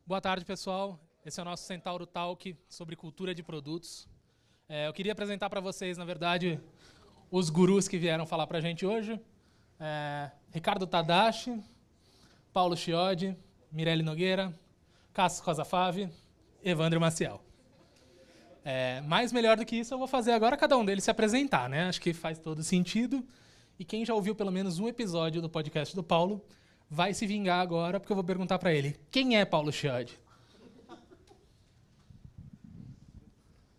Boa tarde, pessoal. Esse é o nosso Centauro Talk sobre cultura de produtos. Eu queria apresentar para vocês, na verdade, os gurus que vieram falar para a gente hoje. Ricardo Tadashi, Paulo Chiodi, Mirelle Nogueira, Cássio Cosafave, Evandro Maciel. Mais melhor do que isso, eu vou fazer agora cada um deles se apresentar, né? Acho que faz todo sentido. E quem já ouviu pelo menos um episódio do podcast do Paulo vai se vingar agora, porque eu vou perguntar para ele: quem é Paulo Chiodi?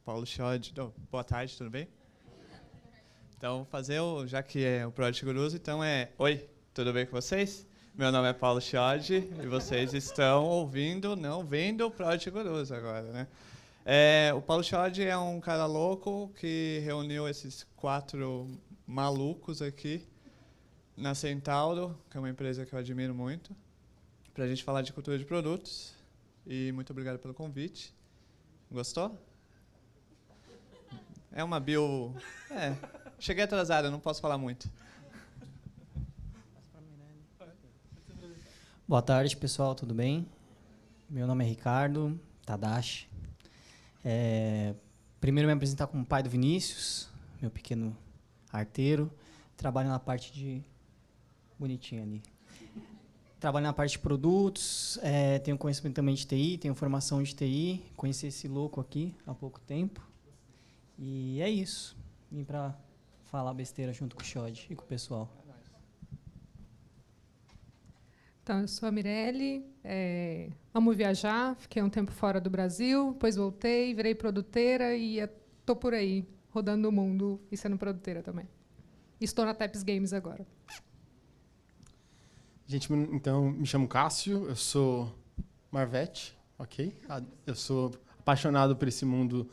Paulo Chiodi. Boa tarde, tudo bem? Então, já que é o Product Gurus, então oi, tudo bem com vocês? Meu nome é Paulo Chiodi e vocês estão ouvindo, não vendo o Product Gurus agora, né? O Paulo Chiodi é um cara louco que reuniu esses 4 malucos aqui na Centauro, que é uma empresa que eu admiro muito, para a gente falar de cultura de produtos. E muito obrigado pelo convite. Gostou? É uma bio... cheguei atrasado, não posso falar muito. Boa tarde, pessoal, tudo bem? Meu nome é Ricardo Tadashi. Primeiro me apresentar como pai do Vinícius, meu pequeno arteiro. Trabalho na parte de... Bonitinho ali. Trabalho na parte de produtos, tenho conhecimento também de TI, tenho formação de TI. Conheci esse louco aqui há pouco tempo. E é isso. Vim para falar besteira junto com o Chiodi e com o pessoal. Então, eu sou a Mirelle, amo viajar, fiquei um tempo fora do Brasil, depois voltei, virei produteira e estou por aí, rodando o mundo e sendo produteira também. Estou na Taps Games agora. Gente, então, me chamo Cássio, eu sou Marvete, ok? Eu sou apaixonado por esse mundo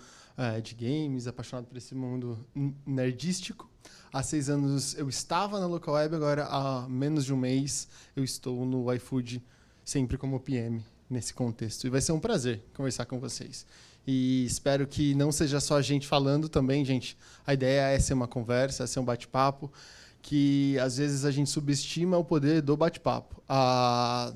de games, apaixonado por esse mundo nerdístico. Há 6 anos eu estava na Local Web, agora há menos de um mês eu estou no iFood, sempre como PM, nesse contexto. E vai ser um prazer conversar com vocês. E espero que não seja só a gente falando também, gente. A ideia é ser uma conversa, é ser um bate-papo, que às vezes a gente subestima o poder do bate-papo. Há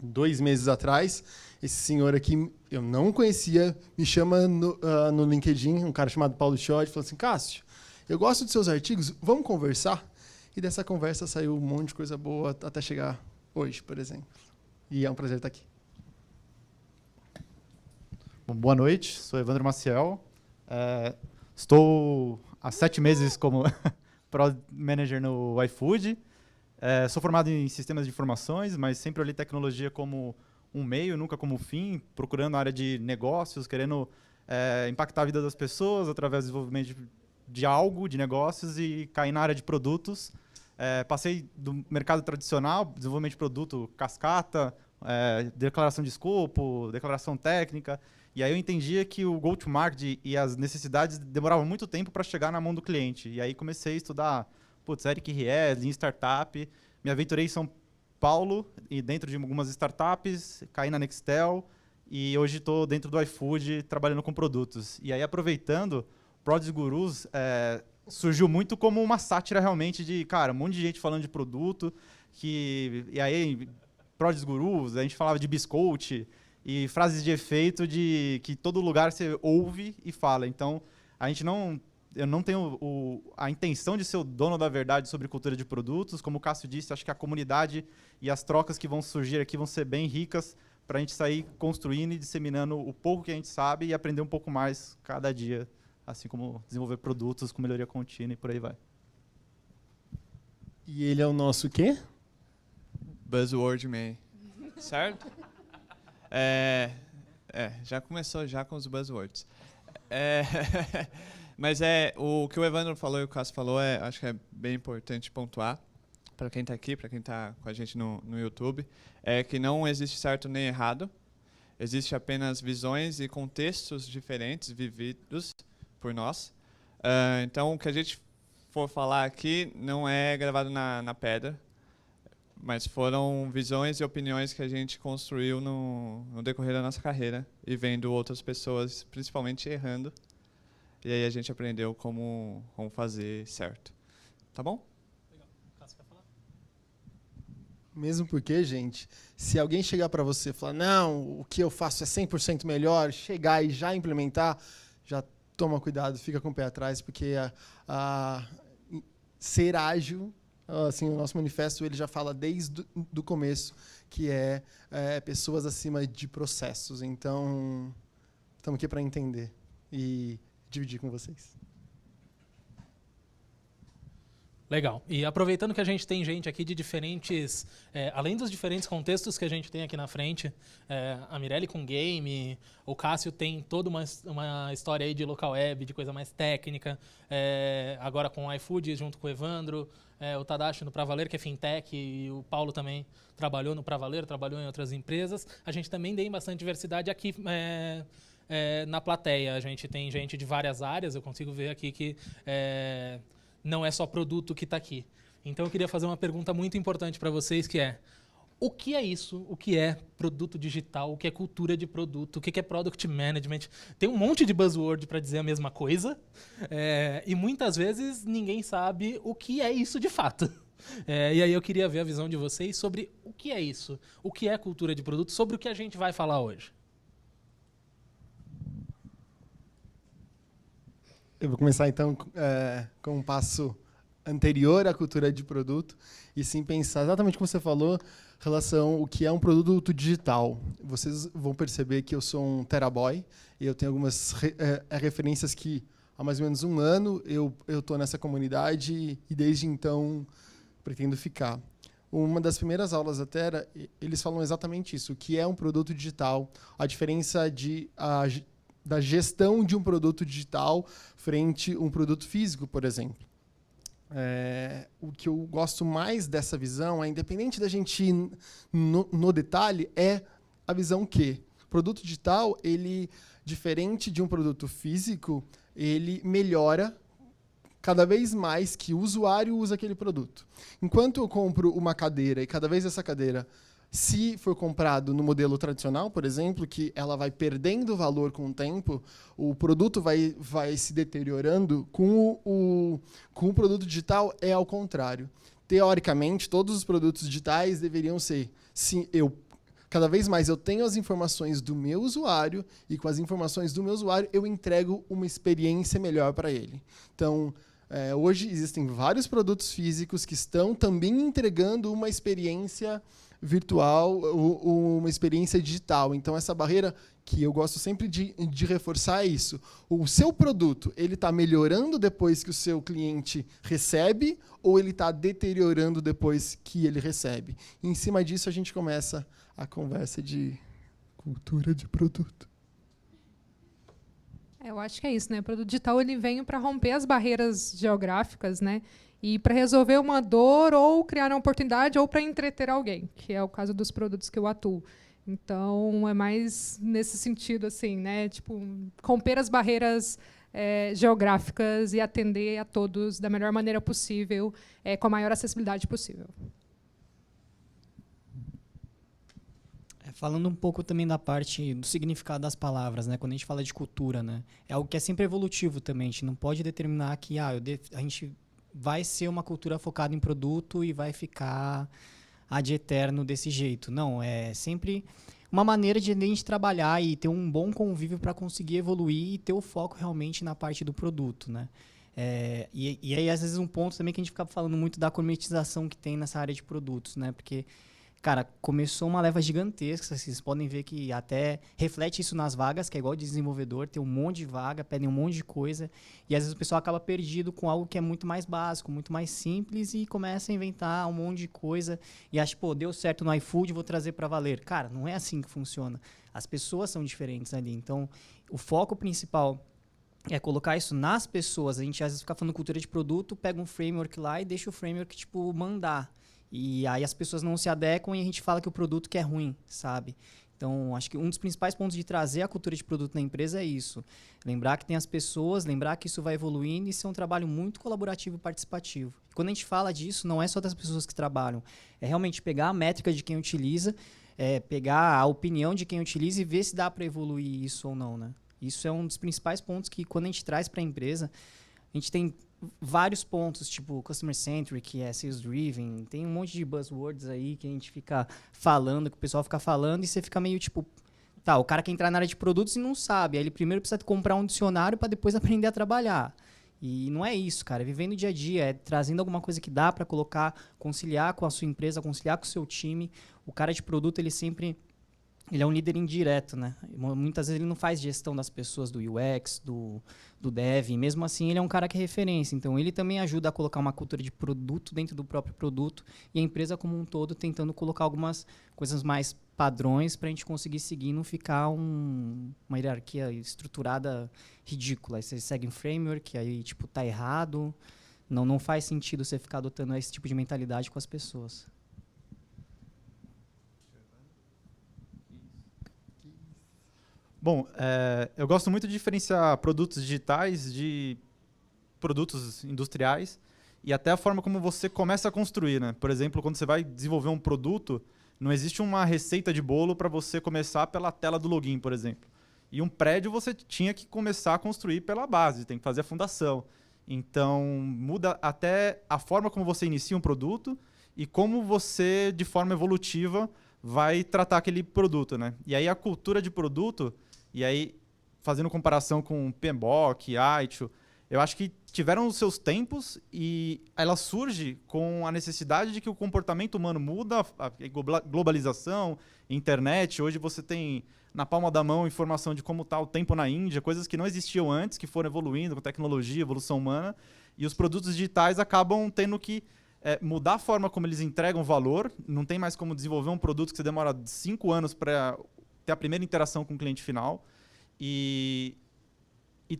2 meses atrás, esse senhor aqui, eu não conhecia, me chama no LinkedIn, um cara chamado Paulo Chiodi, falou assim: Cássio, eu gosto dos seus artigos, vamos conversar? E dessa conversa saiu um monte de coisa boa até chegar hoje, por exemplo. E é um prazer estar aqui. Bom, boa noite, sou Evandro Maciel. Estou há 7 meses como Product Manager no iFood. Sou formado em sistemas de informações, mas sempre olhei tecnologia como um meio, nunca como fim, procurando a área de negócios, querendo impactar a vida das pessoas através do desenvolvimento de algo, de negócios, e cair na área de produtos. Passei do mercado tradicional, desenvolvimento de produto, cascata, declaração de escopo, declaração técnica, e aí eu entendia que o go-to-market e as necessidades demoravam muito tempo para chegar na mão do cliente. E aí comecei a estudar Eric Ries, Lean Startup, me aventurei em São Paulo e dentro de algumas startups, caí na Nextel e hoje estou dentro do iFood trabalhando com produtos. E aí, aproveitando, Product Gurus surgiu muito como uma sátira realmente de, cara, um monte de gente falando de produto, e aí, Product Gurus, a gente falava de biscoito e frases de efeito de que todo lugar você ouve e fala. Então, eu não tenho a intenção de ser o dono da verdade sobre cultura de produtos. Como o Cássio disse, acho que a comunidade e as trocas que vão surgir aqui vão ser bem ricas para a gente sair construindo e disseminando o pouco que a gente sabe e aprender um pouco mais cada dia, assim como desenvolver produtos com melhoria contínua e por aí vai. E ele é o nosso quê? Buzzword Man. Certo? Já começou já com os buzzwords. Mas o que o Evandro falou e o Cássio falou, acho que é bem importante pontuar para quem está aqui, para quem está com a gente no YouTube, é que não existe certo nem errado. Existe apenas visões e contextos diferentes vividos por nós. Então, o que a gente for falar aqui não é gravado na pedra, mas foram visões e opiniões que a gente construiu no decorrer da nossa carreira e vendo outras pessoas, principalmente, errando. E aí a gente aprendeu como fazer certo. Tá bom? Legal. Cássio, quer falar? Mesmo porque, gente, se alguém chegar para você e falar, não, o que eu faço é 100% melhor, chegar e já implementar, já toma cuidado, fica com o pé atrás, porque ser ágil, assim, o nosso manifesto ele já fala desde do começo, que é pessoas acima de processos. Então, estamos aqui para entender e dividir com vocês. Legal. E aproveitando que a gente tem gente aqui de diferentes... além dos diferentes contextos que a gente tem aqui na frente, a Mirelle com game, o Cássio tem toda uma história aí de local web, de coisa mais técnica, agora com o iFood junto com o Evandro, o Tadashi no Pra Valer, que é fintech, e o Paulo também trabalhou no Pra Valer, trabalhou em outras empresas. A gente também tem bastante diversidade aqui na plateia. A gente tem gente de várias áreas, eu consigo ver aqui que... não é só produto que está aqui. Então, eu queria fazer uma pergunta muito importante para vocês, que é: o que é isso? O que é produto digital? O que é cultura de produto? O que é product management? Tem um monte de buzzword para dizer a mesma coisa, e muitas vezes ninguém sabe o que é isso de fato. E aí eu queria ver a visão de vocês sobre o que é isso, o que é cultura de produto, sobre o que a gente vai falar hoje. Eu vou começar, então, com um passo anterior à cultura de produto, e sim pensar exatamente como você falou, em relação ao que é um produto digital. Vocês vão perceber que eu sou um teraboy, e eu tenho algumas referências que, há mais ou menos um ano, eu estou nessa comunidade, e desde então pretendo ficar. Uma das primeiras aulas da Terra, eles falam exatamente isso, o que é um produto digital, a diferença da gestão de um produto digital frente a um produto físico, por exemplo. O que eu gosto mais dessa visão, independente da gente ir no detalhe, é a visão que o produto digital, ele, diferente de um produto físico, ele melhora cada vez mais que o usuário usa aquele produto. Enquanto eu compro uma cadeira e cada vez essa cadeira, se for comprado no modelo tradicional, por exemplo, que ela vai perdendo valor com o tempo, o produto vai se deteriorando, com o produto digital é ao contrário. Teoricamente, todos os produtos digitais deveriam ser, cada vez mais eu tenho as informações do meu usuário, e com as informações do meu usuário eu entrego uma experiência melhor para ele. Então, hoje existem vários produtos físicos que estão também entregando uma experiência virtual, uma experiência digital. Então, essa barreira que eu gosto sempre de reforçar é isso. O seu produto, ele está melhorando depois que o seu cliente recebe, ou ele está deteriorando depois que ele recebe? E, em cima disso, a gente começa a conversa de cultura de produto. Eu acho que é isso, né? O produto digital ele vem para romper as barreiras geográficas, né? E para resolver uma dor, ou criar uma oportunidade, ou para entreter alguém, que é o caso dos produtos que eu atuo. Então, é mais nesse sentido, assim, né? Tipo, romper as barreiras geográficas e atender a todos da melhor maneira possível, com a maior acessibilidade possível. Falando um pouco também da parte do significado das palavras, né? Quando a gente fala de cultura, né? É algo que é sempre evolutivo também. A gente não pode determinar que a gente vai ser uma cultura focada em produto e vai ficar ad eterno desse jeito. Não, é sempre uma maneira de a gente trabalhar e ter um bom convívio para conseguir evoluir e ter o foco realmente na parte do produto, né? E aí, às vezes, um ponto também que a gente fica falando muito da commercialização que tem nessa área de produtos, né? Porque, cara, começou uma leva gigantesca, vocês podem ver que até reflete isso nas vagas, que é igual de desenvolvedor, tem um monte de vaga, pedem um monte de coisa, e às vezes o pessoal acaba perdido com algo que é muito mais básico, muito mais simples, e começa a inventar um monte de coisa, e acha, pô, deu certo no iFood, vou trazer para valer. Cara, não é assim que funciona. As pessoas são diferentes ali, então o foco principal é colocar isso nas pessoas. A gente às vezes fica falando cultura de produto, pega um framework lá e deixa o framework, tipo, mandar. E aí as pessoas não se adequam e a gente fala que o produto que é ruim, sabe? Então, acho que um dos principais pontos de trazer a cultura de produto na empresa é isso. Lembrar que tem as pessoas, lembrar que isso vai evoluindo e ser um trabalho muito colaborativo e participativo. Quando a gente fala disso, não é só das pessoas que trabalham. É realmente pegar a métrica de quem utiliza, pegar a opinião de quem utiliza e ver se dá para evoluir isso ou não, né? Isso é um dos principais pontos que, quando a gente traz para a empresa, a gente tem vários pontos, tipo customer centric, sales driven, tem um monte de buzzwords aí que a gente fica falando, que o pessoal fica falando e você fica meio tipo, tá, o cara quer entrar na área de produtos e não sabe, aí ele primeiro precisa comprar um dicionário para depois aprender a trabalhar. E não é isso, cara, é vivendo o dia a dia, é trazendo alguma coisa que dá para colocar, conciliar com a sua empresa, conciliar com o seu time. O cara de produto, ele é um líder indireto, né? Muitas vezes ele não faz gestão das pessoas, do UX, do dev, e mesmo assim ele é um cara que é referência. Então ele também ajuda a colocar uma cultura de produto dentro do próprio produto e a empresa como um todo tentando colocar algumas coisas mais padrões para a gente conseguir seguir e não ficar uma hierarquia estruturada ridícula. Aí você segue um framework, aí tipo, tá errado. Não faz sentido você ficar adotando esse tipo de mentalidade com as pessoas. Bom, eu gosto muito de diferenciar produtos digitais de produtos industriais e até a forma como você começa a construir, né? Por exemplo, quando você vai desenvolver um produto, não existe uma receita de bolo para você começar pela tela do login, por exemplo. E um prédio você tinha que começar a construir pela base, tem que fazer a fundação. Então, muda até a forma como você inicia um produto e como você, de forma evolutiva, vai tratar aquele produto, né? E aí a cultura de produto, e aí fazendo comparação com PMBOK, Aicho, eu acho que tiveram os seus tempos e ela surge com a necessidade de que o comportamento humano muda, a globalização, internet. Hoje você tem na palma da mão informação de como está o tempo na Índia, coisas que não existiam antes, que foram evoluindo com tecnologia, evolução humana, e os produtos digitais acabam tendo que mudar a forma como eles entregam valor. Não tem mais como desenvolver um produto que você demora 5 anos para ter a primeira interação com o cliente final. E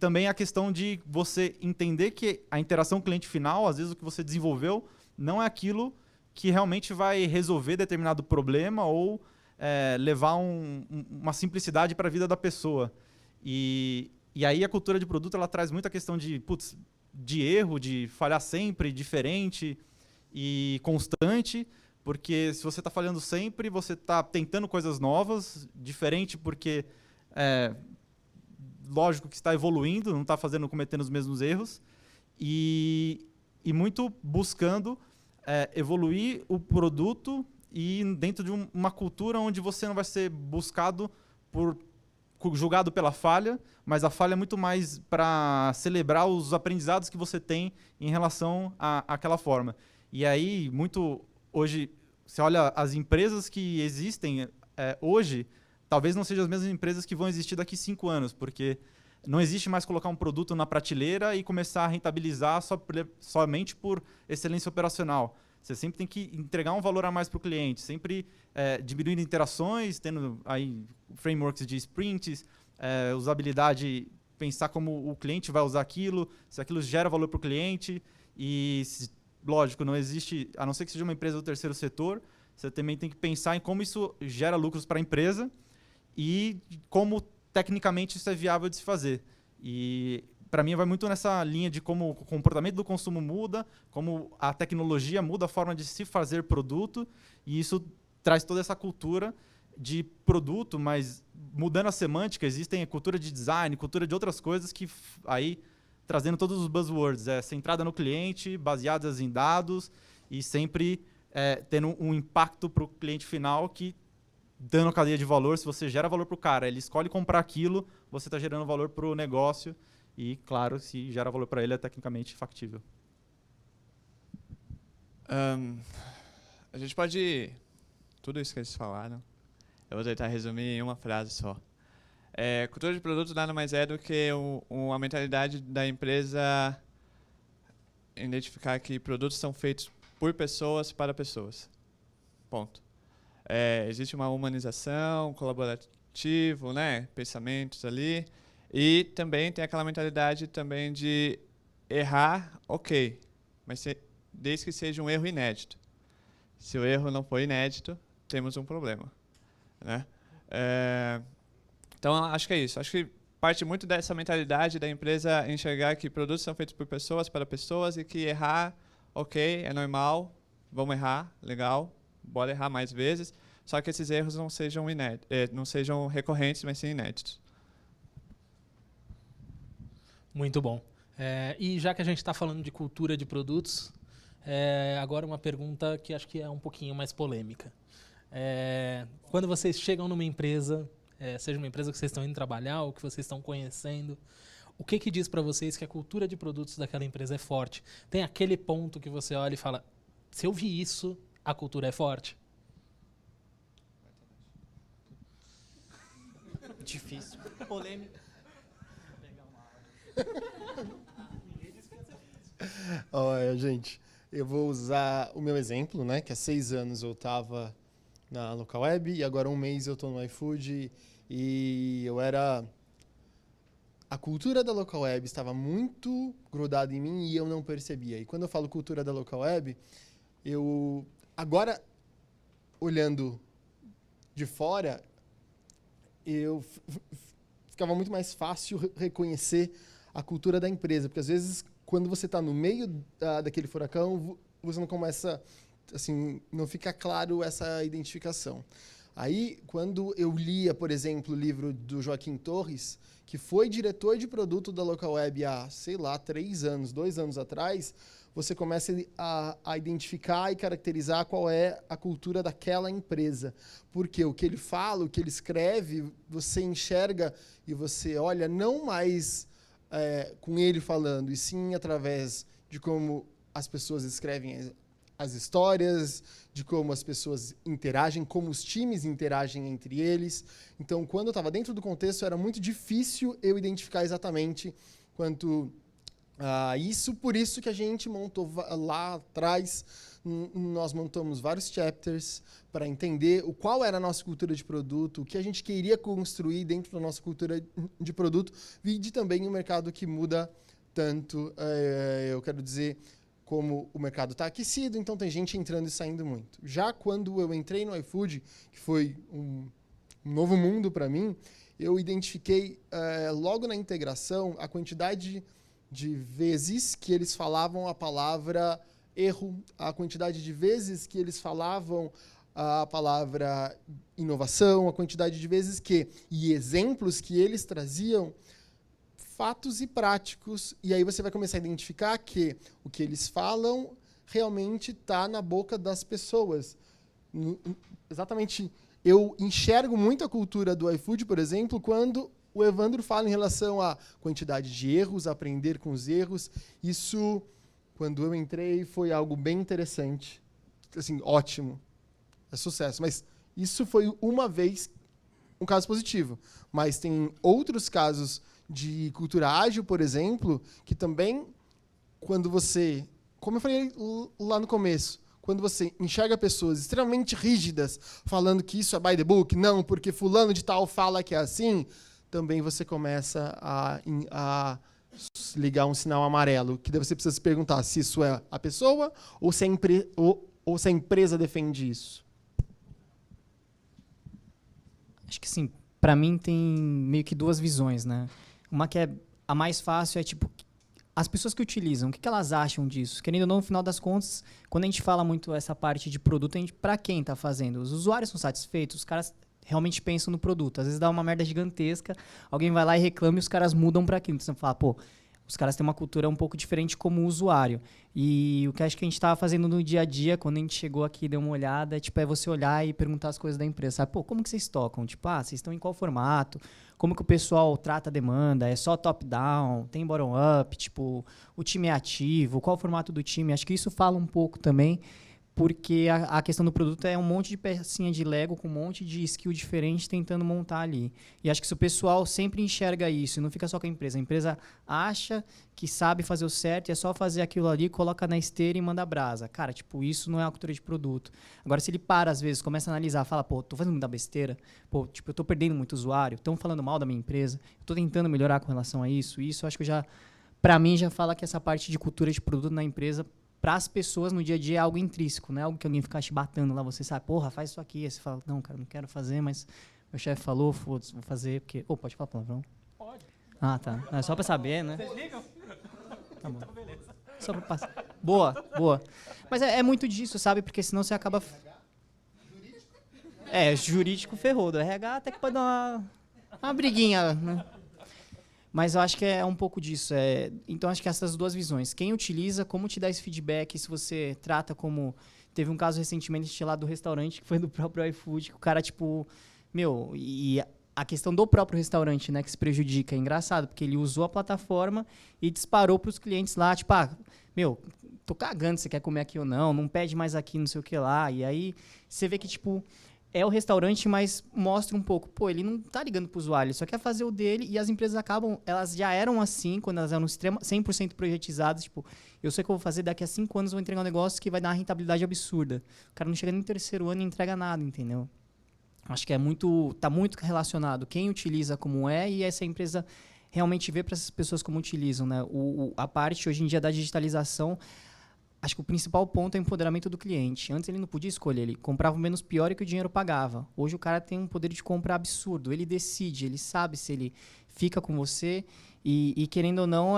também a questão de você entender que a interação com o cliente final, às vezes o que você desenvolveu, não é aquilo que realmente vai resolver determinado problema ou levar uma simplicidade para a vida da pessoa. E aí a cultura de produto ela traz muita questão de erro, de falhar sempre, diferente e constante, porque se você está falhando sempre, você está tentando coisas novas, diferente porque lógico que está evoluindo, não está cometendo os mesmos erros, e muito buscando evoluir o produto e dentro de uma cultura onde você não vai ser julgado pela falha, mas a falha é muito mais para celebrar os aprendizados que você tem em relação àquela forma. E aí, hoje, você olha as empresas que existem hoje, talvez não sejam as mesmas empresas que vão existir daqui 5 anos, porque não existe mais colocar um produto na prateleira e começar a rentabilizar somente por excelência operacional. Você sempre tem que entregar um valor a mais para o cliente, sempre diminuindo interações, tendo aí frameworks de sprints, usabilidade, pensar como o cliente vai usar aquilo, se aquilo gera valor para o cliente. E, lógico, não existe, a não ser que seja uma empresa do terceiro setor, você também tem que pensar em como isso gera lucros para a empresa e como tecnicamente isso é viável de se fazer. E para mim vai muito nessa linha de como o comportamento do consumo muda, como a tecnologia muda a forma de se fazer produto, e isso traz toda essa cultura de produto, mas mudando a semântica, existem a cultura de design, cultura de outras coisas que aí trazendo todos os buzzwords, centrada no cliente, baseadas em dados e sempre tendo um impacto para o cliente final que dando a cadeia de valor, se você gera valor para o cara, ele escolhe comprar aquilo, você está gerando valor para o negócio e, claro, se gera valor para ele, é tecnicamente factível. A gente pode... Tudo isso que eles falaram, eu vou tentar resumir em uma frase só. Cultura de produto nada mais é do que uma mentalidade da empresa identificar que produtos são feitos por pessoas para pessoas. Ponto. Existe uma humanização, colaborativo, né, pensamentos ali, e também tem aquela mentalidade também de errar, ok, mas desde que seja um erro inédito. Se o erro não for inédito, temos um problema, né? Então, acho que é isso. Acho que parte muito dessa mentalidade da empresa enxergar que produtos são feitos por pessoas para pessoas e que errar, ok, é normal, vamos errar, legal, bora errar mais vezes, só que esses erros não sejam recorrentes, mas sim inéditos. Muito bom. E já que a gente está falando de cultura de produtos, agora uma pergunta que acho que é um pouquinho mais polêmica. Quando vocês chegam numa empresa, seja uma empresa que vocês estão indo trabalhar ou que vocês estão conhecendo, o que diz para vocês que a cultura de produtos daquela empresa é forte? Tem aquele ponto que você olha e fala, se eu vi isso, a cultura é forte? Difícil. Polêmica. Olha, gente, eu vou usar o meu exemplo, né? Que há 6 anos eu estava na Local Web e agora 1 mês eu estou no iFood e eu era... A cultura da Local Web estava muito grudada em mim e eu não percebia. E quando eu falo cultura da Local Web, eu... Agora, olhando de fora, eu ficava muito mais fácil reconhecer a cultura da empresa, porque às vezes quando você está no meio daquele furacão, você não começa, assim, não fica claro essa identificação. Aí, quando eu lia, por exemplo, o livro do Joaquim Torres, que foi diretor de produto da Local Web há, sei lá, 3 anos, 2 anos atrás, você começa a identificar e caracterizar qual é a cultura daquela empresa. Porque o que ele fala, o que ele escreve, você enxerga e você olha não mais com ele falando, e sim através de como as pessoas escrevem as histórias, de como as pessoas interagem, como os times interagem entre eles. Então, quando eu estava dentro do contexto, era muito difícil eu identificar exatamente quanto isso. Por isso que a gente montou lá atrás, nós montamos vários chapters para entender qual era a nossa cultura de produto, o que a gente queria construir dentro da nossa cultura de produto, e também um mercado que muda tanto, eu quero dizer, como o mercado está aquecido, então tem gente entrando e saindo muito. Já quando eu entrei no iFood, que foi um novo mundo para mim, eu identifiquei logo na integração a quantidade de vezes que eles falavam a palavra erro, a quantidade de vezes que eles falavam a palavra inovação, a quantidade de vezes e exemplos que eles traziam, fatos e práticos, e aí você vai começar a identificar que o que eles falam realmente está na boca das pessoas. Exatamente, eu enxergo muito a cultura do iFood, por exemplo, quando o Evandro fala em relação à quantidade de erros, aprender com os erros. Isso, quando eu entrei, foi algo bem interessante. Assim, ótimo. É sucesso. Mas isso foi uma vez um caso positivo. Mas tem outros casos de cultura ágil, por exemplo, que também, quando você... Como eu falei lá no começo, quando você enxerga pessoas extremamente rígidas, falando que isso é by the book, não, porque fulano de tal fala que é assim, também você começa a ligar um sinal amarelo, que daí você precisa se perguntar se isso é a pessoa ou se a empresa defende isso. Acho que sim. Para mim tem meio que 2 visões, né? Uma que é a mais fácil é tipo as pessoas que utilizam, o que elas acham disso? Querendo ou não, no final das contas, quando a gente fala muito essa parte de produto, a gente, para quem está fazendo? Os usuários são satisfeitos? Os caras realmente pensam no produto. Às vezes dá uma merda gigantesca, alguém vai lá e reclama e os caras mudam para aquilo. Então você fala, pô, os caras têm uma cultura um pouco diferente como usuário. E o que acho que a gente estava fazendo no dia a dia, quando a gente chegou aqui e deu uma olhada, tipo, é você olhar e perguntar as coisas da empresa. Sabe? Pô, como que vocês tocam? Tipo, vocês estão em qual formato? Como que o pessoal trata a demanda? É só top-down? Tem bottom-up? Tipo, o time é ativo? Qual o formato do time? Acho que isso fala um pouco também, porque a questão do produto é um monte de pecinha de Lego com um monte de skill diferente tentando montar ali. E acho que se o pessoal sempre enxerga isso, e não fica só com a empresa acha que sabe fazer o certo e é só fazer aquilo ali, coloca na esteira e manda brasa. Cara, tipo, isso não é a cultura de produto. Agora, se ele para, às vezes, começa a analisar, fala, pô, tô fazendo muita besteira, pô, tipo, eu tô perdendo muito usuário, estão falando mal da minha empresa, eu tô tentando melhorar com relação a isso, acho que pra mim, já fala que essa parte de cultura de produto na empresa, para as pessoas no dia a dia é algo intrínseco, não é algo que alguém fica chibatando lá, você sabe, porra, faz isso aqui. Aí você fala, não, cara, não quero fazer, mas meu chefe falou, foda-se, vou fazer, porque... pode falar palavrão? Pode. Ah, tá. É só para saber, né? Vocês ligam? Tá bom. Então, beleza. Só para passar. Boa. Mas é muito disso, sabe? Porque senão você acaba... jurídico ferrou. Do RH até que pode dar uma briguinha, né? Mas eu acho que é um pouco disso. Então, acho que essas duas visões. Quem utiliza, como te dá esse feedback, se você trata como... Teve um caso recentemente lá do restaurante, que foi do próprio iFood, que o cara, tipo... Meu, e a questão do próprio restaurante, né, que se prejudica, é engraçado, porque ele usou a plataforma e disparou para os clientes lá, tipo, meu, tô cagando se você quer comer aqui ou não pede mais aqui, não sei o que lá. E aí, você vê que, tipo... É o restaurante, mas mostra um pouco. Pô, ele não tá ligando pro usuário, ele só quer fazer o dele e as empresas acabam... Elas já eram assim, quando elas eram 100% projetizadas. Tipo, eu sei o que eu vou fazer, daqui a 5 anos eu vou entregar um negócio que vai dar uma rentabilidade absurda. O cara não chega nem no 3º ano e entrega nada, entendeu? Acho que tá muito relacionado. Quem utiliza como e essa empresa realmente vê para essas pessoas como utilizam, né? A parte, hoje em dia, da digitalização... Acho que o principal ponto é o empoderamento do cliente. Antes ele não podia escolher, ele comprava o menos pior e que o dinheiro pagava. Hoje o cara tem um poder de compra absurdo. Ele decide, ele sabe se ele fica com você e querendo ou não,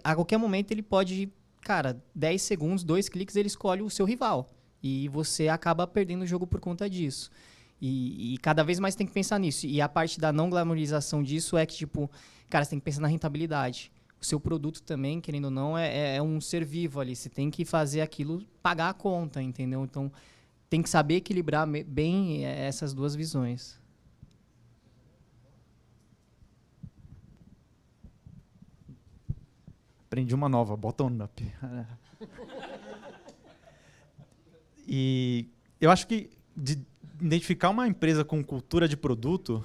a qualquer momento ele pode, 10 segundos, 2 cliques, ele escolhe o seu rival. E você acaba perdendo o jogo por conta disso. E cada vez mais tem que pensar nisso. E a parte da não glamorização disso é que, tipo, você tem que pensar na rentabilidade. O seu produto também, querendo ou não, é um ser vivo ali. Você tem que fazer aquilo, pagar a conta, entendeu? Então, tem que saber equilibrar bem essas duas visões. Aprendi uma nova, bottom-up. E eu acho que de identificar uma empresa com cultura de produto,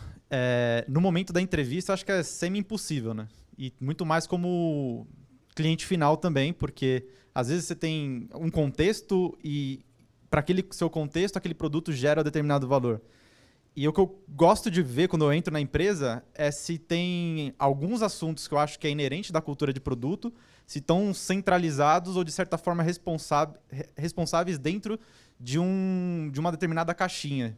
no momento da entrevista, acho que é semi-impossível, né? E muito mais como cliente final também, porque às vezes você tem um contexto e para aquele seu contexto, aquele produto gera determinado valor. E o que eu gosto de ver quando eu entro na empresa é se tem alguns assuntos que eu acho que é inerente da cultura de produto, se estão centralizados ou, de certa forma, responsáveis dentro de uma determinada caixinha.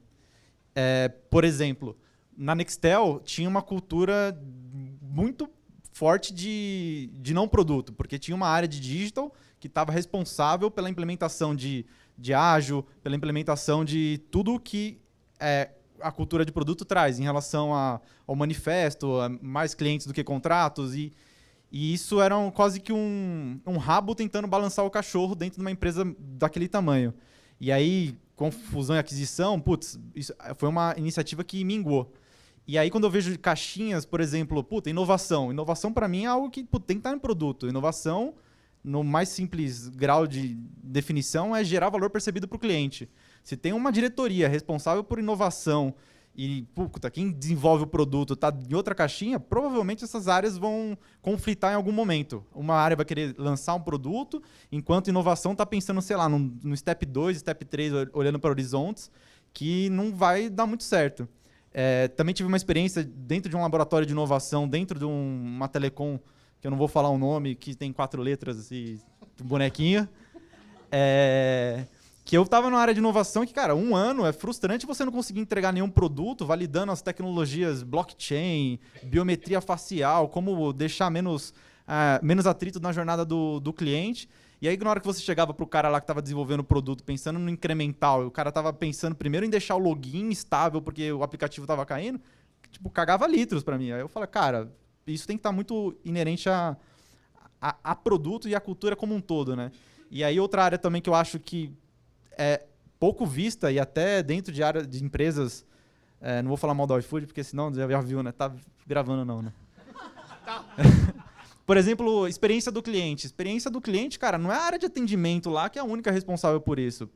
Por exemplo, na Nextel tinha uma cultura muito forte de não produto, porque tinha uma área de digital que estava responsável pela implementação de ágil, pela implementação de tudo que a cultura de produto traz em relação ao manifesto, a mais clientes do que contratos, e isso era quase que um rabo tentando balançar o cachorro dentro de uma empresa daquele tamanho. E aí, com fusão e aquisição, isso foi uma iniciativa que minguou. E aí, quando eu vejo caixinhas, por exemplo, inovação. Inovação, para mim, é algo que tem que estar no produto. Inovação, no mais simples grau de definição, é gerar valor percebido para o cliente. Se tem uma diretoria responsável por inovação e quem desenvolve o produto está em outra caixinha, provavelmente essas áreas vão conflitar em algum momento. Uma área vai querer lançar um produto, enquanto inovação está pensando, sei lá, no step 2, step 3, olhando para horizontes, que não vai dar muito certo. Também tive uma experiência dentro de um laboratório de inovação, dentro de uma telecom, que eu não vou falar o nome, que tem 4 letras e bonequinha. Que eu estava numa área de inovação que, um ano é frustrante você não conseguir entregar nenhum produto, validando as tecnologias blockchain, biometria facial, como deixar menos atrito na jornada do cliente. E aí, na hora que você chegava para o cara lá que estava desenvolvendo o produto, pensando no incremental, e o cara estava pensando primeiro em deixar o login estável porque o aplicativo estava caindo, cagava litros para mim. Aí eu falei, isso tem que estar muito inerente a produto e a cultura como um todo, né? E aí, outra área também que eu acho que é pouco vista, e até dentro de área de empresas, não vou falar mal do iFood, porque senão já viu, né? Tá gravando não, né? Tá. Por exemplo, experiência do cliente. Experiência do cliente, não é a área de atendimento lá que é a única responsável por isso.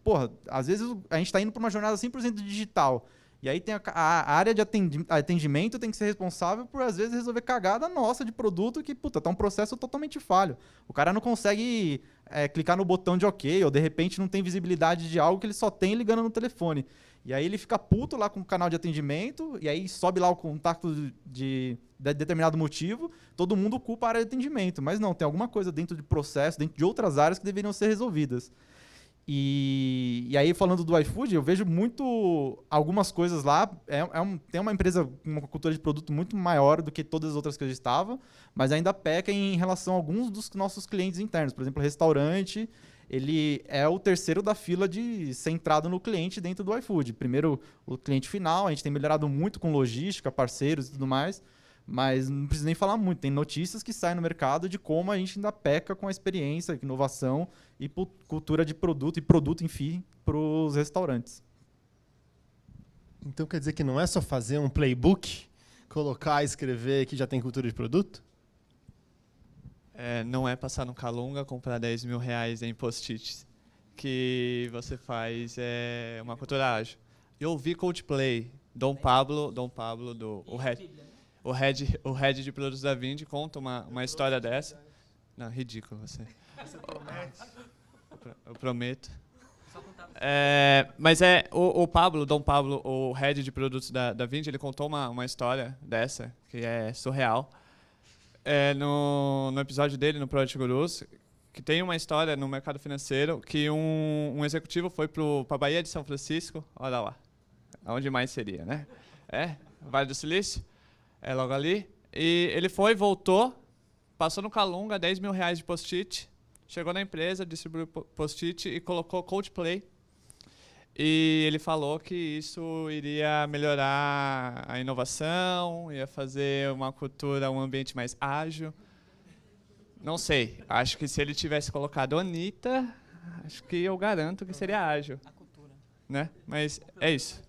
Às vezes a gente está indo para uma jornada 100% digital. E aí tem a área de atendimento tem que ser responsável por, às vezes, resolver cagada nossa de produto que, tá um processo totalmente falho. O cara não consegue clicar no botão de OK, ou de repente não tem visibilidade de algo que ele só tem ligando no telefone. E aí ele fica puto lá com o canal de atendimento, e aí sobe lá o contato de determinado motivo, todo mundo culpa a área de atendimento. Mas não, tem alguma coisa dentro de processo, dentro de outras áreas que deveriam ser resolvidas. E aí, falando do iFood, eu vejo muito algumas coisas lá. Tem uma empresa com uma cultura de produto muito maior do que todas as outras que eu já estava, mas ainda peca em relação a alguns dos nossos clientes internos. Por exemplo, o restaurante, ele é o terceiro da fila de centrado no cliente dentro do iFood. Primeiro, o cliente final, a gente tem melhorado muito com logística, parceiros e tudo mais, Mas não precisa nem falar muito. Tem notícias que saem no mercado de como a gente ainda peca com a experiência, inovação e cultura de produto, enfim, para os restaurantes. Então quer dizer que não é só fazer um playbook, colocar e escrever que já tem cultura de produto? Não é passar no Calunga, comprar 10 mil reais em post-its, que você faz uma cultura ágil. Eu vi Coldplay, Dom Pablo, o head de produtos da Vindi, conta uma história dessa. Não, ridículo você. Você promete? Eu prometo. Mas o Pablo, Dom Pablo, o head de produtos da Vindi, ele contou uma história dessa, que é surreal. No episódio dele, no Product Gurus, que tem uma história no mercado financeiro que um executivo foi para a Baía de São Francisco, olha lá, onde mais seria, né? Vale do Silício, logo ali. E ele foi, voltou, passou no Calunga, 10 mil reais de post-it, chegou na empresa, distribuiu post-it e colocou Coldplay. E ele falou que isso iria melhorar a inovação, ia fazer uma cultura, um ambiente mais ágil. Não sei, acho que se ele tivesse colocado Anitta, acho que eu garanto que seria ágil. A cultura. Né? Mas é isso.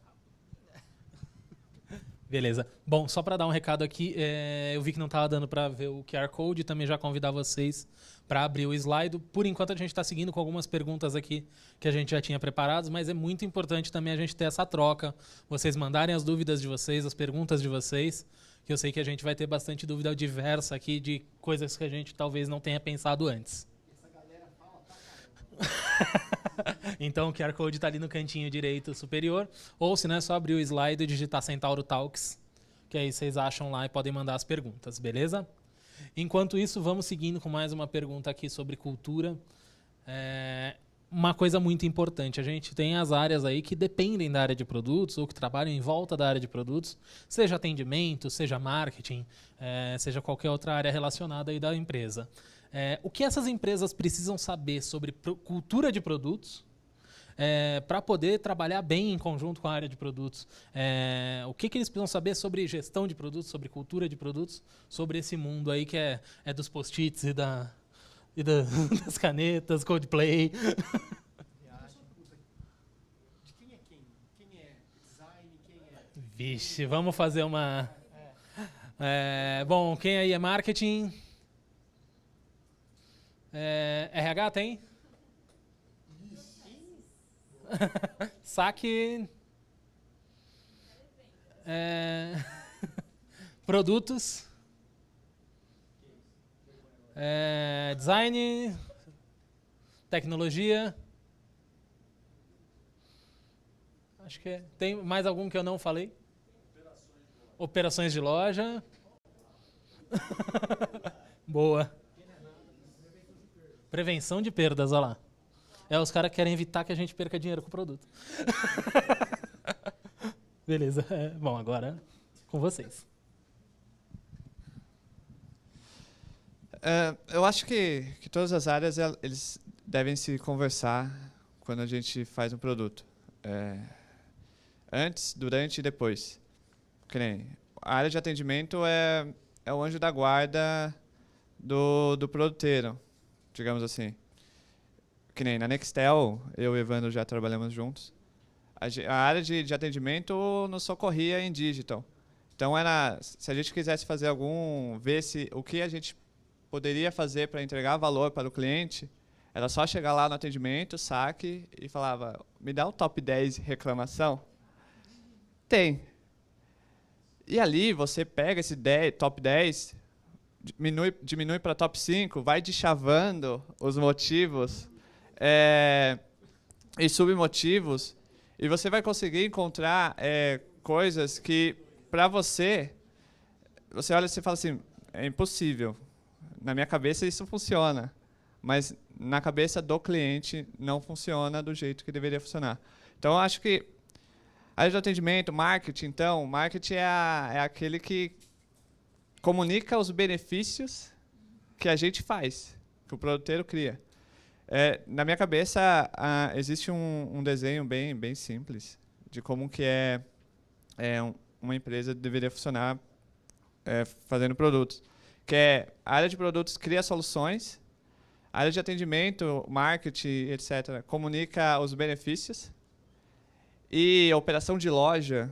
Beleza. Bom, só para dar um recado aqui, eu vi que não estava dando para ver o QR Code, também já convidar vocês para abrir o slide. Por enquanto a gente está seguindo com algumas perguntas aqui que a gente já tinha preparadas, mas é muito importante também a gente ter essa troca, vocês mandarem as dúvidas de vocês, as perguntas de vocês, que eu sei que a gente vai ter bastante dúvida diversa aqui de coisas que a gente talvez não tenha pensado antes. Então o QR Code está ali no cantinho direito superior, ou se não é só abrir o slide e digitar Centauro Talks, que aí vocês acham lá e podem mandar as perguntas, beleza? Enquanto isso, vamos seguindo com mais uma pergunta aqui sobre cultura. Uma coisa muito importante, a gente tem as áreas aí que dependem da área de produtos ou que trabalham em volta da área de produtos, seja atendimento, seja marketing, seja qualquer outra área relacionada aí da empresa. O que essas empresas precisam saber sobre cultura de produtos para poder trabalhar bem em conjunto com a área de produtos? O que eles precisam saber sobre gestão de produtos, sobre cultura de produtos, sobre esse mundo aí que é dos post-its e das canetas, Coldplay. De quem é quem? Quem é design? Quem é... Vixe, vamos fazer uma... bom, quem aí é marketing? RH tem? Saque. Produtos. Design. Tecnologia. Acho que tem mais algum que eu não falei? Operações de loja. Boa. Prevenção de perdas, olha lá. Os caras querem evitar que a gente perca dinheiro com o produto. Beleza. Bom, agora com vocês. Eu acho que todas as áreas eles devem se conversar quando a gente faz um produto. Antes, durante e depois. Que nem, a área de atendimento é o anjo da guarda do produteiro, digamos assim. Que nem na Nextel, eu e o Evandro já trabalhamos juntos. A área de atendimento nos socorria em digital. Então, se a gente quisesse fazer ver o que a gente poderia fazer para entregar valor para o cliente, era só chegar lá no atendimento, saque, e falava, me dá um top 10 reclamação? Tem. E ali você pega esse top 10, diminui para top 5, vai deschavando os motivos e submotivos, e você vai conseguir encontrar coisas que, para você olha e fala assim, é impossível. Na minha cabeça isso funciona, mas na cabeça do cliente não funciona do jeito que deveria funcionar. Então, eu acho que a área de atendimento, marketing, então, marketing é aquele que comunica os benefícios que a gente faz, que o produteiro cria. Na minha cabeça, existe um desenho bem simples de como que uma empresa deveria funcionar fazendo produtos. Que é a área de produtos cria soluções, a área de atendimento, marketing, etc., comunica os benefícios, e a operação de loja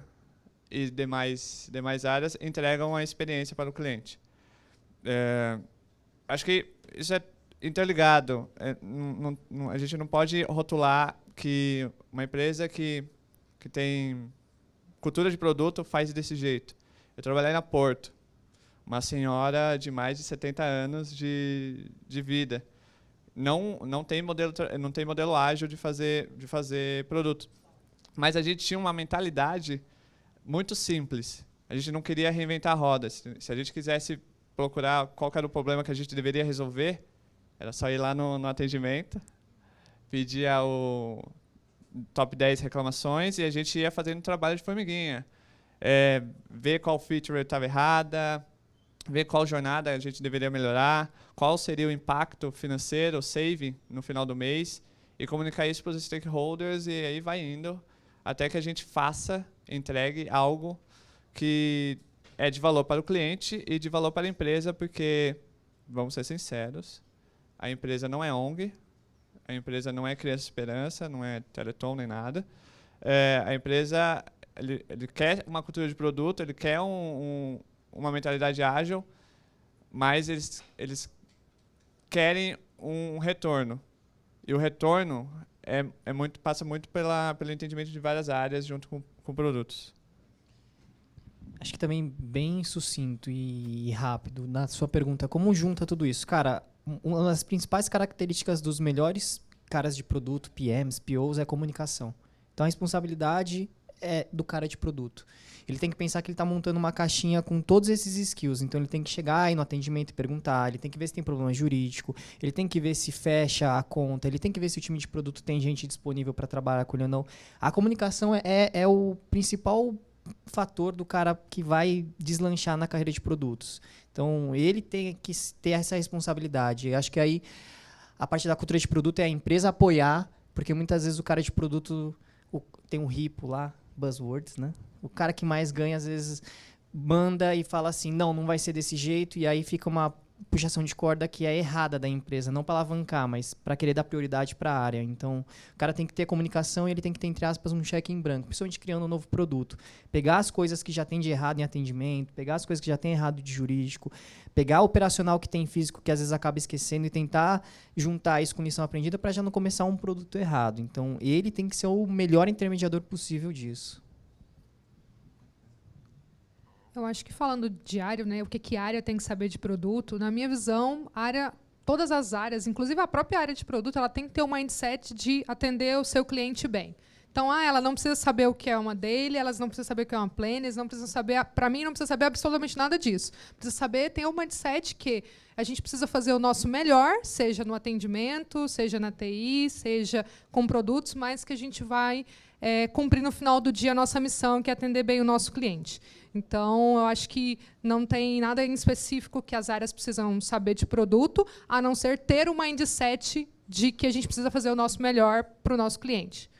e demais áreas entregam a experiência para o cliente. Acho que isso é interligado. A gente não pode rotular que uma empresa que tem cultura de produto faz desse jeito. Eu trabalhei na Porto, uma senhora de mais de 70 anos de vida. Não tem modelo ágil de fazer produto. Mas a gente tinha uma mentalidade muito simples. A gente não queria reinventar a roda. Se a gente quisesse procurar qual era o problema que a gente deveria resolver, era só ir lá no atendimento, pedir o top 10 reclamações e a gente ia fazendo um trabalho de formiguinha. Ver qual feature estava errada, ver qual jornada a gente deveria melhorar, qual seria o impacto financeiro, o saving, no final do mês, e comunicar isso para os stakeholders, e aí vai indo até que a gente entregue algo que é de valor para o cliente e de valor para a empresa, porque, vamos ser sinceros, a empresa não é ONG, a empresa não é Criança Esperança, não é Teleton nem nada. A empresa ele quer uma cultura de produto, ele quer uma mentalidade ágil, mas eles querem um retorno. E o retorno passa muito pelo entendimento de várias áreas junto com produtos. Acho que também bem sucinto e rápido na sua pergunta, como junta tudo isso? Cara, uma das principais características dos melhores caras de produto, PMs, POs, é a comunicação. Então a responsabilidade é do cara de produto. Ele tem que pensar que ele está montando uma caixinha com todos esses skills. Então ele tem que chegar aí no atendimento e perguntar, ele tem que ver se tem problema jurídico, ele tem que ver se fecha a conta, ele tem que ver se o time de produto tem gente disponível para trabalhar com ele ou não. A comunicação é o principal fator do cara que vai deslanchar na carreira de produtos. Então ele tem que ter essa responsabilidade. Eu acho que aí a parte da cultura de produto é a empresa apoiar, porque muitas vezes o cara de produto tem um RIPO lá, buzzwords, né? O cara que mais ganha, às vezes, manda e fala assim, não vai ser desse jeito, e aí fica uma puxação de corda que é errada da empresa, não para alavancar, mas para querer dar prioridade para a área. Então, o cara tem que ter comunicação e ele tem que ter, entre aspas, um cheque em branco, principalmente criando um novo produto. Pegar as coisas que já tem de errado em atendimento, pegar as coisas que já tem errado de jurídico, pegar o operacional que tem em físico, que às vezes acaba esquecendo, e tentar juntar isso com lição aprendida para já não começar um produto errado. Então, ele tem que ser o melhor intermediador possível disso. Eu acho que falando de área, né, o que a área tem que saber de produto, na minha visão, todas as áreas, inclusive a própria área de produto, ela tem que ter um mindset de atender o seu cliente bem. Então, ela não precisa saber o que é uma daily, elas não precisam saber o que é uma plan, eles não precisam saber, para mim, não precisa saber absolutamente nada disso. Precisa saber, tem um mindset que a gente precisa fazer o nosso melhor, seja no atendimento, seja na TI, seja com produtos, mas que a gente vai cumprir no final do dia a nossa missão, que é atender bem o nosso cliente. Então, eu acho que não tem nada em específico que as áreas precisam saber de produto, a não ser ter um mindset de que a gente precisa fazer o nosso melhor para o nosso cliente.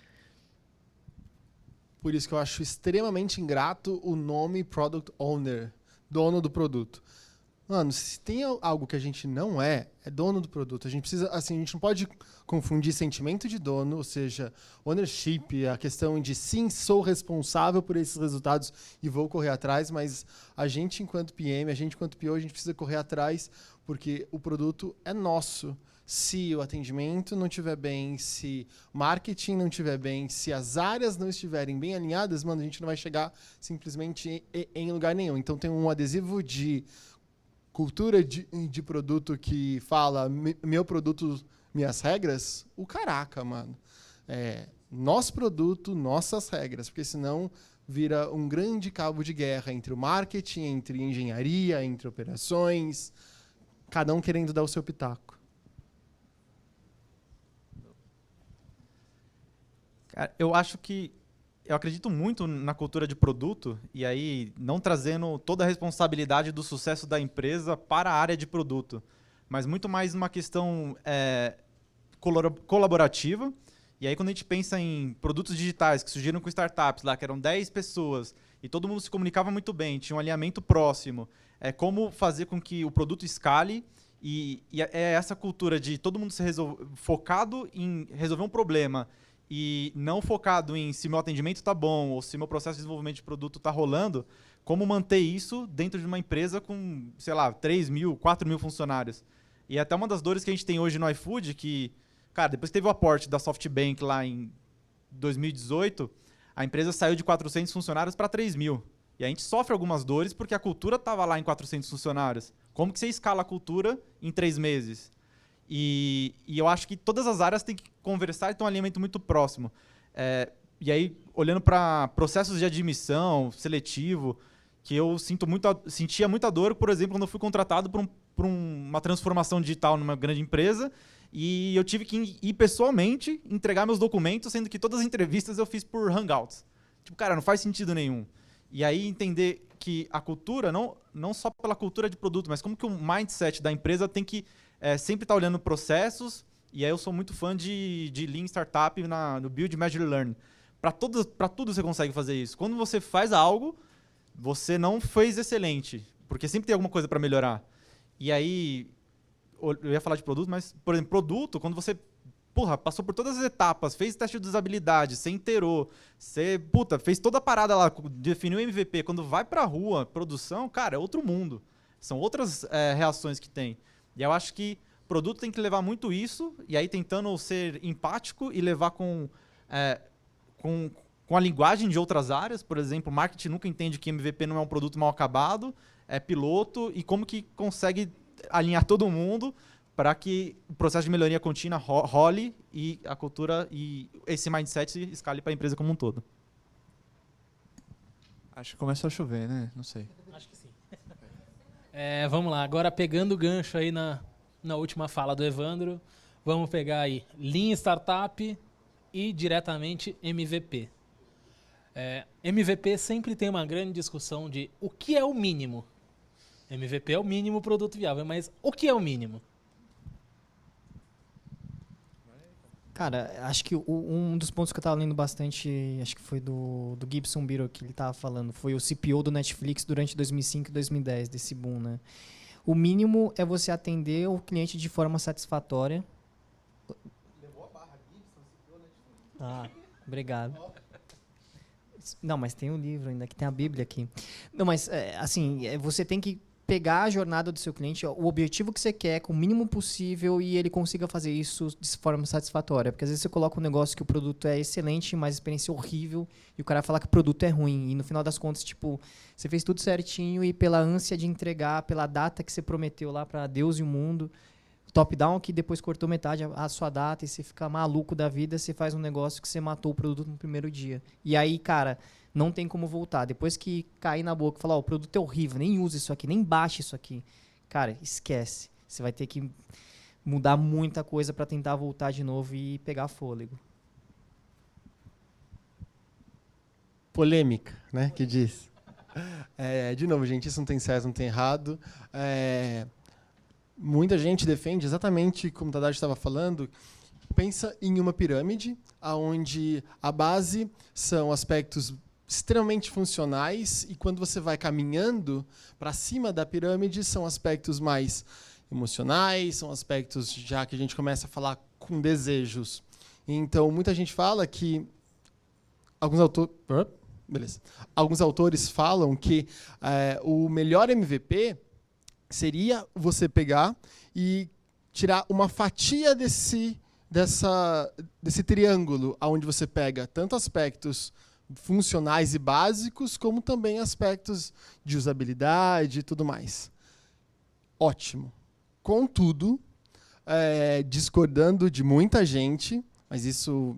Por isso que eu acho extremamente ingrato o nome Product Owner, dono do produto. Mano, se tem algo que a gente não é dono do produto. A gente precisa, assim, a gente não pode confundir sentimento de dono, ou seja, ownership, a questão de sim, sou responsável por esses resultados e vou correr atrás, mas a gente enquanto PM, a gente enquanto PO, a gente precisa correr atrás porque o produto é nosso. Se o atendimento não estiver bem, se o marketing não estiver bem, se as áreas não estiverem bem alinhadas, mano, a gente não vai chegar simplesmente em lugar nenhum. Então tem um adesivo de cultura de produto que fala meu produto, minhas regras, o caraca, mano. Nosso produto, nossas regras, porque senão vira um grande cabo de guerra entre o marketing, entre engenharia, entre operações, cada um querendo dar o seu pitaco. Cara, eu acredito muito na cultura de produto, e aí não trazendo toda a responsabilidade do sucesso da empresa para a área de produto, mas muito mais uma questão colaborativa E aí, quando a gente pensa em produtos digitais que surgiram com startups lá, que eram 10 pessoas, e todo mundo se comunicava muito bem, tinha um alinhamento próximo, como fazer com que o produto escale, e é essa cultura de todo mundo ser focado em resolver um problema e não focado em se meu atendimento está bom ou se meu processo de desenvolvimento de produto está rolando, como manter isso dentro de uma empresa com, sei lá, 3 mil, 4 mil funcionários. E até uma das dores que a gente tem hoje no iFood, que, cara, depois que teve o aporte da SoftBank lá em 2018, a empresa saiu de 400 funcionários para 3 mil. E a gente sofre algumas dores porque a cultura estava lá em 400 funcionários. Como que você escala a cultura em 3 meses? E eu acho que todas as áreas têm que conversar e ter um alinhamento muito próximo. E aí, olhando para processos de admissão, seletivo, que eu sentia muita dor, por exemplo, quando eu fui contratado por uma transformação digital numa grande empresa, e eu tive que ir pessoalmente entregar meus documentos, sendo que todas as entrevistas eu fiz por Hangouts. Tipo, cara, não faz sentido nenhum. E aí entender que a cultura, não só pela cultura de produto, mas como que o mindset da empresa tem que sempre estar olhando processos. E aí eu sou muito fã de Lean Startup no Build, Measure, Learn. Para tudo você consegue fazer isso. Quando você faz algo, você não fez excelente, porque sempre tem alguma coisa para melhorar. E aí, eu ia falar de produto, mas, por exemplo, produto, quando você passou por todas as etapas, fez teste de usabilidade, você inteirou, você fez toda a parada lá, definiu o MVP, quando vai para a rua, produção, cara, é outro mundo. São outras reações que tem. E eu acho que produto tem que levar muito isso, e aí tentando ser empático e levar com a linguagem de outras áreas. Por exemplo, marketing nunca entende que MVP não é um produto mal acabado, é piloto, e como que consegue alinhar todo mundo para que o processo de melhoria contínua role e a cultura e esse mindset se escale para a empresa como um todo. Acho que começou a chover, né? Não sei. Acho que sim. Vamos lá, agora pegando o gancho aí na última fala do Evandro, vamos pegar aí Lean Startup e diretamente MVP. MVP sempre tem uma grande discussão de o que é o mínimo. MVP é o mínimo produto viável, mas o que é o mínimo? Cara, acho que um dos pontos que eu estava lendo bastante, acho que foi do Gibson Biro que ele estava falando, foi o CPO do Netflix durante 2005 e 2010, desse boom, né? O mínimo é você atender o cliente de forma satisfatória. Levou a barra, Gibson, CPO Netflix. Ah, obrigado. Não, mas tem um livro ainda, que tem a Bíblia aqui. Não, mas, você tem que pegar a jornada do seu cliente, o objetivo que você quer, com o mínimo possível, e ele consiga fazer isso de forma satisfatória. Porque às vezes você coloca um negócio que o produto é excelente, mas a experiência é horrível, e o cara fala que o produto é ruim. E no final das contas, tipo, você fez tudo certinho, e pela ânsia de entregar, pela data que você prometeu lá para Deus e o mundo, top-down, que depois cortou metade a sua data, e você fica maluco da vida, você faz um negócio que você matou o produto no primeiro dia. E aí, cara, não tem como voltar. Depois que cair na boca e falar, o produto é horrível, nem use isso aqui, nem baixe isso aqui. Cara, esquece. Você vai ter que mudar muita coisa para tentar voltar de novo e pegar fôlego. Polêmica, né, que diz. De novo, gente, isso não tem certo, não tem errado. Muita gente defende, exatamente como o Tadashi estava falando, pensa em uma pirâmide, onde a base são aspectos extremamente funcionais, e quando você vai caminhando para cima da pirâmide, são aspectos mais emocionais, são aspectos já que a gente começa a falar com desejos. Então, muita gente fala que alguns autores falam que o melhor MVP seria você pegar e tirar uma fatia desse triângulo, onde você pega tanto aspectos funcionais e básicos, como também aspectos de usabilidade e tudo mais. Ótimo. Contudo, discordando de muita gente, mas isso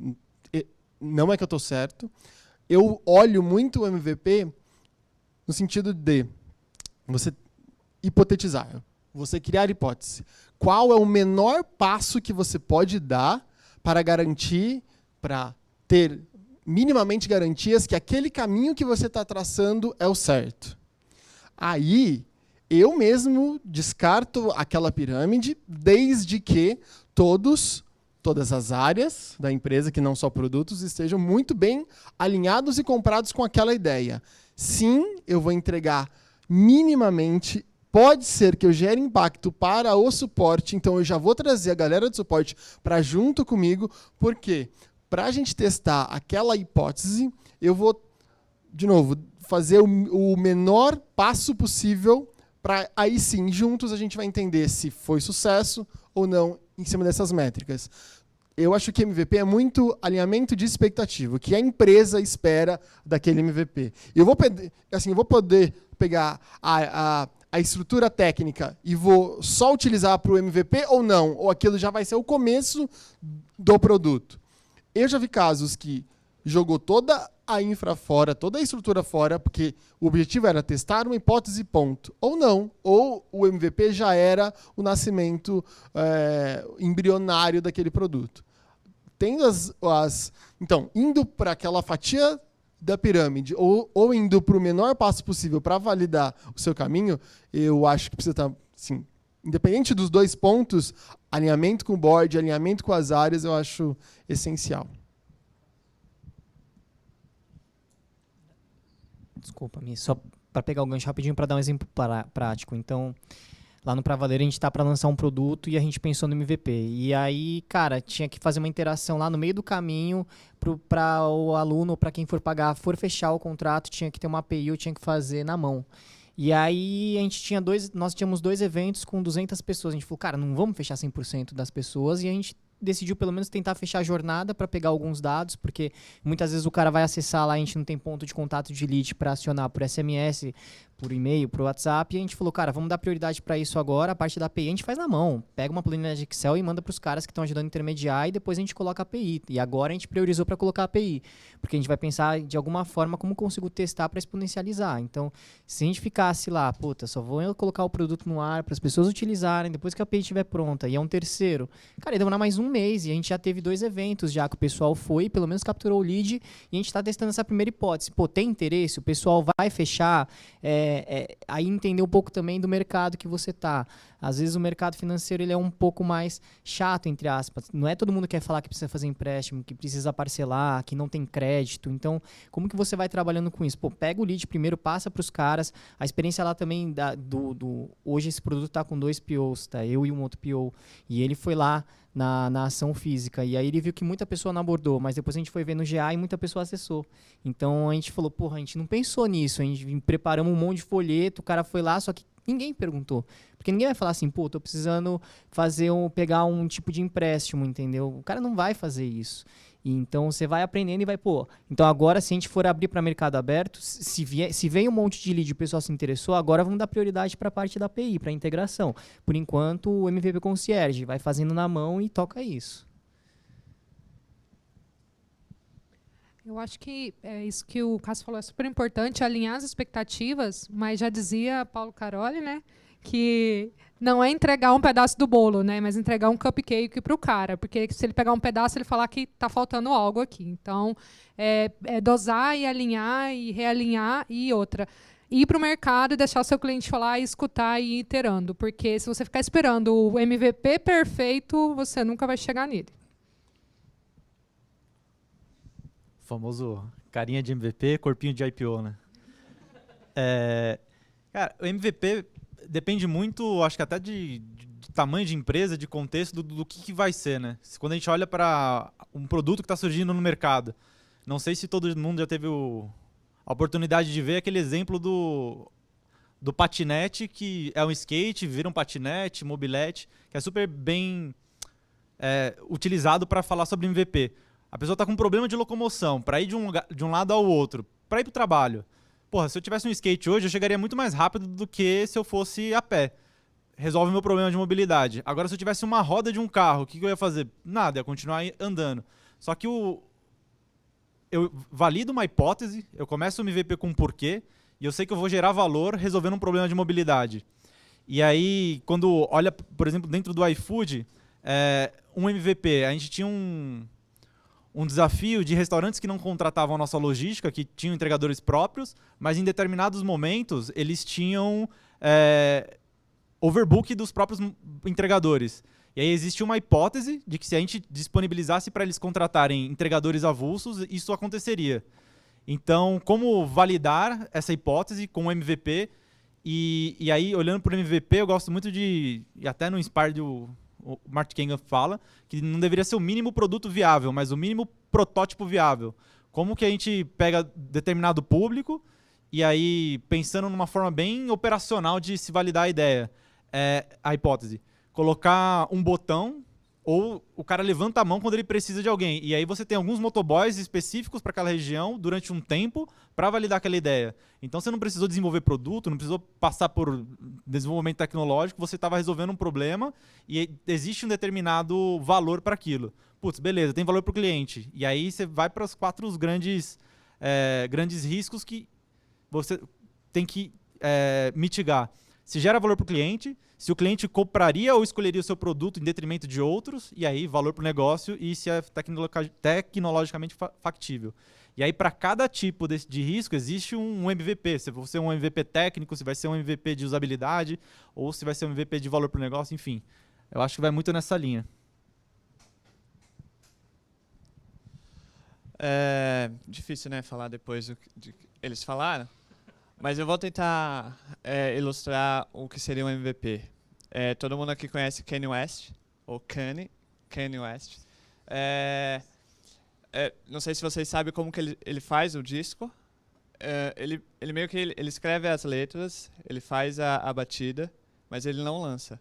não é que eu estou certo, eu olho muito o MVP no sentido de você hipotetizar, você criar hipótese. Qual é o menor passo que você pode dar para garantir, para ter minimamente garantias que aquele caminho que você está traçando é o certo? Aí, eu mesmo descarto aquela pirâmide, desde que todos todas as áreas da empresa, que não só produtos, estejam muito bem alinhados e comprados com aquela ideia. Sim, eu vou entregar minimamente. Pode ser que eu gere impacto para o suporte, então eu já vou trazer a galera do suporte para junto comigo, porque para a gente testar aquela hipótese, eu vou, de novo, fazer o menor passo possível para aí sim, juntos, a gente vai entender se foi sucesso ou não em cima dessas métricas. Eu acho que MVP é muito alinhamento de expectativa, o que a empresa espera daquele MVP. Eu vou poder pegar a estrutura técnica e vou só utilizar para o MVP ou não, ou aquilo já vai ser o começo do produto. Eu já vi casos que jogou toda a infra fora, toda a estrutura fora, porque o objetivo era testar uma hipótese, ponto. Ou não, ou o MVP já era o nascimento embrionário daquele produto. Tendo então, indo para aquela fatia da pirâmide, ou indo para o menor passo possível para validar o seu caminho, eu acho que precisa estar, assim, independente dos dois pontos, alinhamento com o board, alinhamento com as áreas, eu acho essencial. Desculpa, só para pegar o gancho rapidinho para dar um exemplo prático. Então, lá no Pravaleiro a gente está para lançar um produto e a gente pensou no MVP. E aí, cara, tinha que fazer uma interação lá no meio do caminho para o aluno ou para quem for pagar, for fechar o contrato, tinha que ter uma API, eu tinha que fazer na mão. E aí nós tínhamos 2 eventos com 200 pessoas. A gente falou, cara, não vamos fechar 100% das pessoas, e a gente decidiu pelo menos tentar fechar a jornada para pegar alguns dados, porque muitas vezes o cara vai acessar lá, a gente não tem ponto de contato de lead para acionar por SMS, por e-mail, por WhatsApp, e a gente falou, cara, vamos dar prioridade para isso agora, a parte da API a gente faz na mão, pega uma planilha de Excel e manda para os caras que estão ajudando a intermediar, e depois a gente coloca a API, e agora a gente priorizou para colocar a API, porque a gente vai pensar de alguma forma como consigo testar para exponencializar. Então, se a gente ficasse lá, puta, só vou colocar o produto no ar para as pessoas utilizarem, depois que a API estiver pronta, e é um terceiro, cara, ia demorar mais um mês, e a gente já teve 2 eventos já que o pessoal foi, pelo menos capturou o lead, e a gente está testando essa primeira hipótese. Pô, tem interesse? O pessoal vai fechar? Aí entender um pouco também do mercado que você tá. Às vezes o mercado financeiro ele é um pouco mais chato, entre aspas. Não é todo mundo que quer falar que precisa fazer empréstimo, que precisa parcelar, que não tem crédito. Então, como que você vai trabalhando com isso? Pô, pega o lead primeiro, passa para os caras. A experiência lá também, hoje esse produto está com 2 POs, tá? Eu e um outro PO. E ele foi lá na ação física. E aí ele viu que muita pessoa não abordou, mas depois a gente foi ver no GA e muita pessoa acessou. Então a gente falou, porra, a gente não pensou nisso. A gente preparamos um monte de folheto, o cara foi lá, só que ninguém perguntou. Porque ninguém vai falar assim, pô, tô precisando pegar um tipo de empréstimo, entendeu? O cara não vai fazer isso. E então você vai aprendendo e vai, pô. Então agora, se a gente for abrir para mercado aberto, se vem um monte de lead e o pessoal se interessou, agora vamos dar prioridade para a parte da API, para a integração. Por enquanto, o MVP Concierge vai fazendo na mão e toca isso. Eu acho que isso que o Cássio falou é super importante, alinhar as expectativas, mas já dizia Paulo Caroli, né, que não é entregar um pedaço do bolo, né, mas entregar um cupcake para o cara, porque se ele pegar um pedaço, ele falar que está faltando algo aqui. Então, dosar e alinhar e realinhar e outra. Ir para o mercado e deixar o seu cliente falar e escutar e ir iterando, porque se você ficar esperando o MVP perfeito, você nunca vai chegar nele. Famoso carinha de MVP, corpinho de IPO, né? Cara, o MVP depende muito, acho que até de tamanho de empresa, de contexto, do que vai ser, né? Quando a gente olha para um produto que está surgindo no mercado, não sei se todo mundo já teve a oportunidade de ver aquele exemplo do patinete, que é um skate, vira um patinete, mobilete, que é super bem utilizado para falar sobre MVP. A pessoa está com um problema de locomoção, para ir de um lado ao outro, para ir para o trabalho. Porra, se eu tivesse um skate hoje, eu chegaria muito mais rápido do que se eu fosse a pé. Resolve o meu problema de mobilidade. Agora, se eu tivesse uma roda de um carro, o que eu ia fazer? Nada, ia continuar andando. Só que eu valido uma hipótese, eu começo o MVP com um porquê, e eu sei que eu vou gerar valor resolvendo um problema de mobilidade. E aí, quando olha, por exemplo, dentro do iFood, um MVP, a gente tinha um desafio de restaurantes que não contratavam a nossa logística, que tinham entregadores próprios, mas em determinados momentos eles tinham overbook dos próprios entregadores. E aí existe uma hipótese de que se a gente disponibilizasse para eles contratarem entregadores avulsos, isso aconteceria. Então, como validar essa hipótese com o MVP? E aí, olhando para o MVP, eu gosto muito de... E até no Inspired o Mark Kengan fala que não deveria ser o mínimo produto viável, mas o mínimo protótipo viável. Como que a gente pega determinado público e aí, pensando numa forma bem operacional de se validar a ideia, a hipótese, colocar um botão ou o cara levanta a mão quando ele precisa de alguém. E aí você tem alguns motoboys específicos para aquela região durante um tempo para validar aquela ideia. Então você não precisou desenvolver produto, não precisou passar por desenvolvimento tecnológico, você estava resolvendo um problema e existe um determinado valor para aquilo. Putz, beleza, tem valor para o cliente. E aí você vai para os 4 grandes riscos que você tem que mitigar. Se gera valor para o cliente, se o cliente compraria ou escolheria o seu produto em detrimento de outros, e aí valor para o negócio e se é tecnologicamente factível. E aí, para cada tipo de risco, existe um MVP. Se vai ser um MVP técnico, se vai ser um MVP de usabilidade, ou se vai ser um MVP de valor para o negócio, enfim. Eu acho que vai muito nessa linha. É difícil, né, falar depois do que eles falaram. Mas eu vou tentar ilustrar o que seria um MVP. Todo mundo aqui conhece Kanye West, ou Kanye West. Não sei se vocês sabem como que ele faz o disco. Ele meio que ele escreve as letras, ele faz a batida, mas ele não lança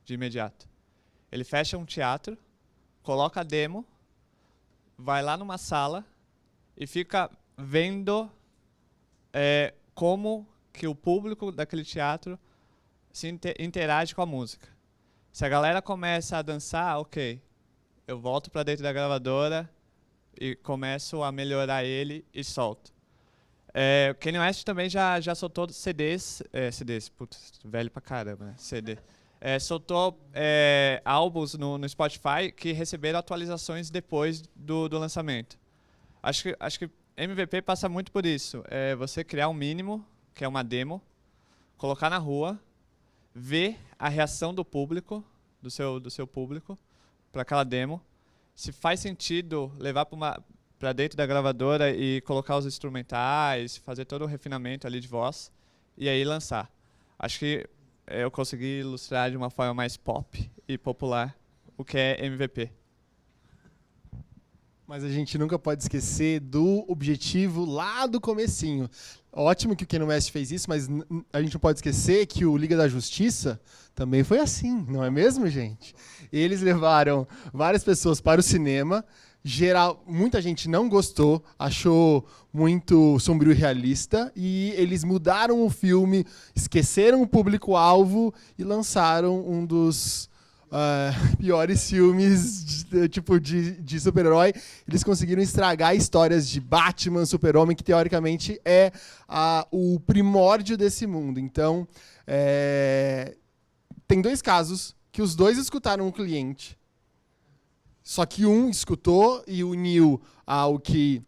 de imediato. Ele fecha um teatro, coloca a demo, vai lá numa sala e fica vendo como que o público daquele teatro se interage com a música. Se a galera começa a dançar, ok, eu volto para dentro da gravadora e começo a melhorar ele e solto. O Kanye West também já soltou CDs, putz, velho pra caramba, né? CD. Soltou álbuns no Spotify que receberam atualizações depois do lançamento. Acho que MVP passa muito por isso. Você criar um mínimo, que é uma demo, colocar na rua, ver a reação do público, do seu público, para aquela demo. Se faz sentido levar para dentro da gravadora e colocar os instrumentais, fazer todo o refinamento ali de voz, e aí lançar. Acho que eu consegui ilustrar de uma forma mais pop e popular o que é MVP. Mas a gente nunca pode esquecer do objetivo lá do comecinho. Ótimo que o Kanye West fez isso, mas a gente não pode esquecer que o Liga da Justiça também foi assim, não é mesmo, gente? Eles levaram várias pessoas para o cinema, muita gente não gostou, achou muito sombrio e realista, e eles mudaram o filme, esqueceram o público-alvo e lançaram um dos piores filmes de super-herói. Eles conseguiram estragar histórias de Batman, Super-Homem, que teoricamente é o primórdio desse mundo. Então, tem 2 casos que os 2 escutaram o cliente, só que um escutou e uniu ao que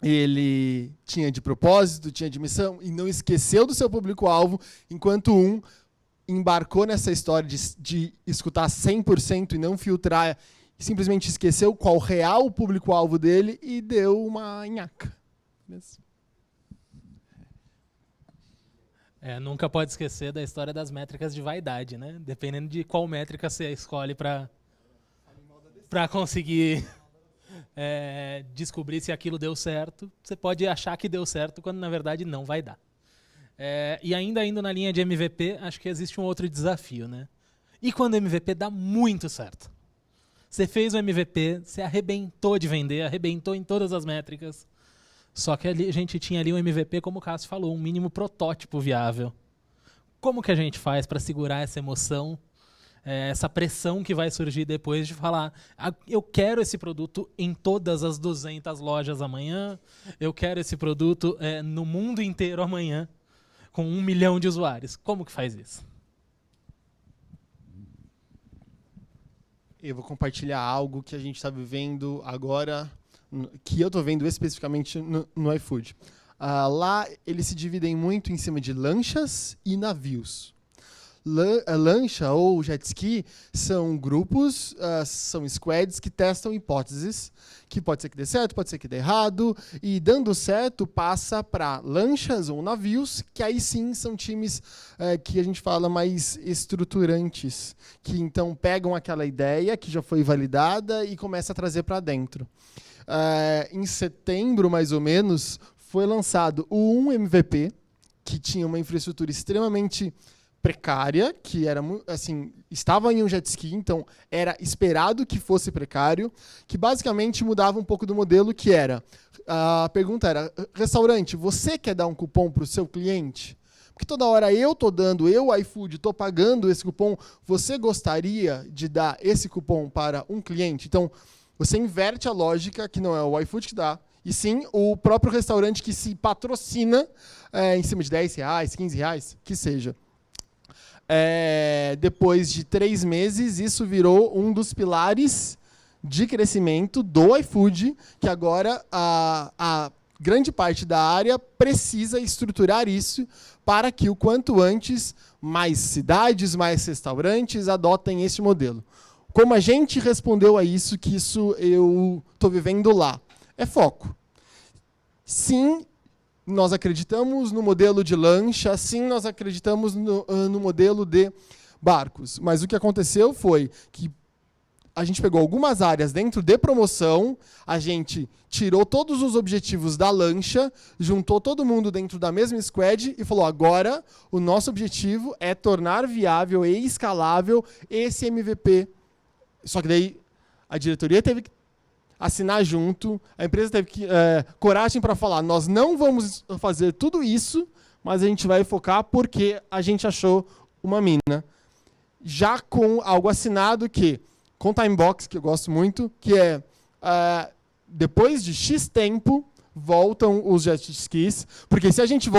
ele tinha de propósito, tinha de missão, e não esqueceu do seu público-alvo, enquanto um embarcou nessa história de escutar 100% e não filtrar, e simplesmente esqueceu qual real o público-alvo dele e deu uma nhaca. Nunca pode esquecer da história das métricas de vaidade, né? Dependendo de qual métrica você escolhe para conseguir descobrir se aquilo deu certo, você pode achar que deu certo quando na verdade não vai dar. E ainda indo na linha de MVP, acho que existe um outro desafio, né? E quando o MVP dá muito certo? Você fez o MVP, você arrebentou de vender, arrebentou em todas as métricas, só que a gente tinha ali um MVP, como o Cássio falou, um mínimo protótipo viável. Como que a gente faz para segurar essa emoção, essa pressão que vai surgir depois de falar eu quero esse produto em todas as 200 lojas amanhã, eu quero esse produto no mundo inteiro amanhã, com 1 milhão de usuários. Como que faz isso? Eu vou compartilhar algo que a gente está vivendo agora, que eu estou vendo especificamente no iFood. Lá eles se dividem muito em cima de lanchas e navios. lancha ou jet ski são grupos, são squads que testam hipóteses, que pode ser que dê certo, pode ser que dê errado, e dando certo passa para lanchas ou navios, que aí sim são times que a gente fala mais estruturantes, que então pegam aquela ideia que já foi validada e começa a trazer para dentro. Em setembro, mais ou menos, foi lançado o MVP, que tinha uma infraestrutura extremamente precária, que era assim, estava em um jet ski, então era esperado que fosse precário, que basicamente mudava um pouco do modelo, que era, a pergunta era, restaurante, você quer dar um cupom para o seu cliente? Porque toda hora eu iFood, estou pagando esse cupom, você gostaria de dar esse cupom para um cliente? Então, você inverte a lógica, que não é o iFood que dá, e sim o próprio restaurante que se patrocina em cima de R$10, R$15, que seja. Depois de 3 meses, isso virou um dos pilares de crescimento do iFood, que agora a grande parte da área precisa estruturar isso para que o quanto antes mais cidades, mais restaurantes adotem esse modelo. Como a gente respondeu a isso, que isso eu estou vivendo lá? É foco. Sim, nós acreditamos no modelo de lancha, sim, nós acreditamos no modelo de barcos. Mas o que aconteceu foi que a gente pegou algumas áreas dentro de promoção, a gente tirou todos os objetivos da lancha, juntou todo mundo dentro da mesma squad e falou, agora o nosso objetivo é tornar viável e escalável esse MVP. Só que daí a diretoria teve que assinar junto, a empresa teve que coragem para falar, nós não vamos fazer tudo isso, mas a gente vai focar porque a gente achou uma mina. Já com algo assinado que, com Timebox, que eu gosto muito, que é, depois de X tempo, voltam os jet skis, porque se a gente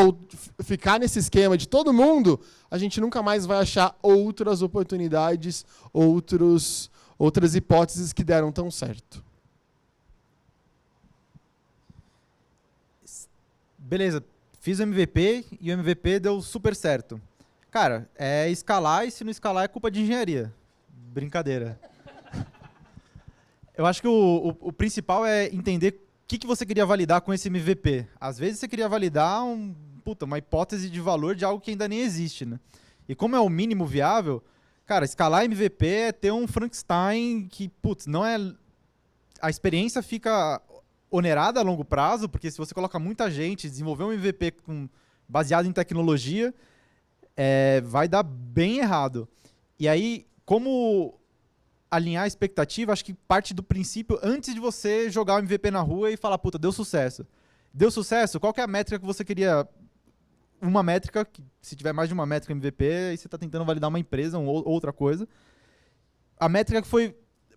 ficar nesse esquema de todo mundo, a gente nunca mais vai achar outras oportunidades, outras hipóteses que deram tão certo. Beleza, fiz o MVP e o MVP deu super certo. Cara, é escalar e se não escalar é culpa de engenharia. Brincadeira. Eu acho que o principal é entender o que você queria validar com esse MVP. Às vezes você queria validar uma hipótese de valor de algo que ainda nem existe, né? E como é o mínimo viável, cara, escalar MVP é ter um Frankenstein que, não é... A experiência fica onerada a longo prazo, porque se você coloca muita gente, desenvolver um MVP baseado em tecnologia, vai dar bem errado. E aí, como alinhar a expectativa, acho que parte do princípio, antes de você jogar o MVP na rua e falar, deu sucesso. Deu sucesso? Qual que é a métrica que você queria? Uma métrica, se tiver mais de uma métrica MVP, aí você está tentando validar uma empresa ou outra coisa. A métrica que foi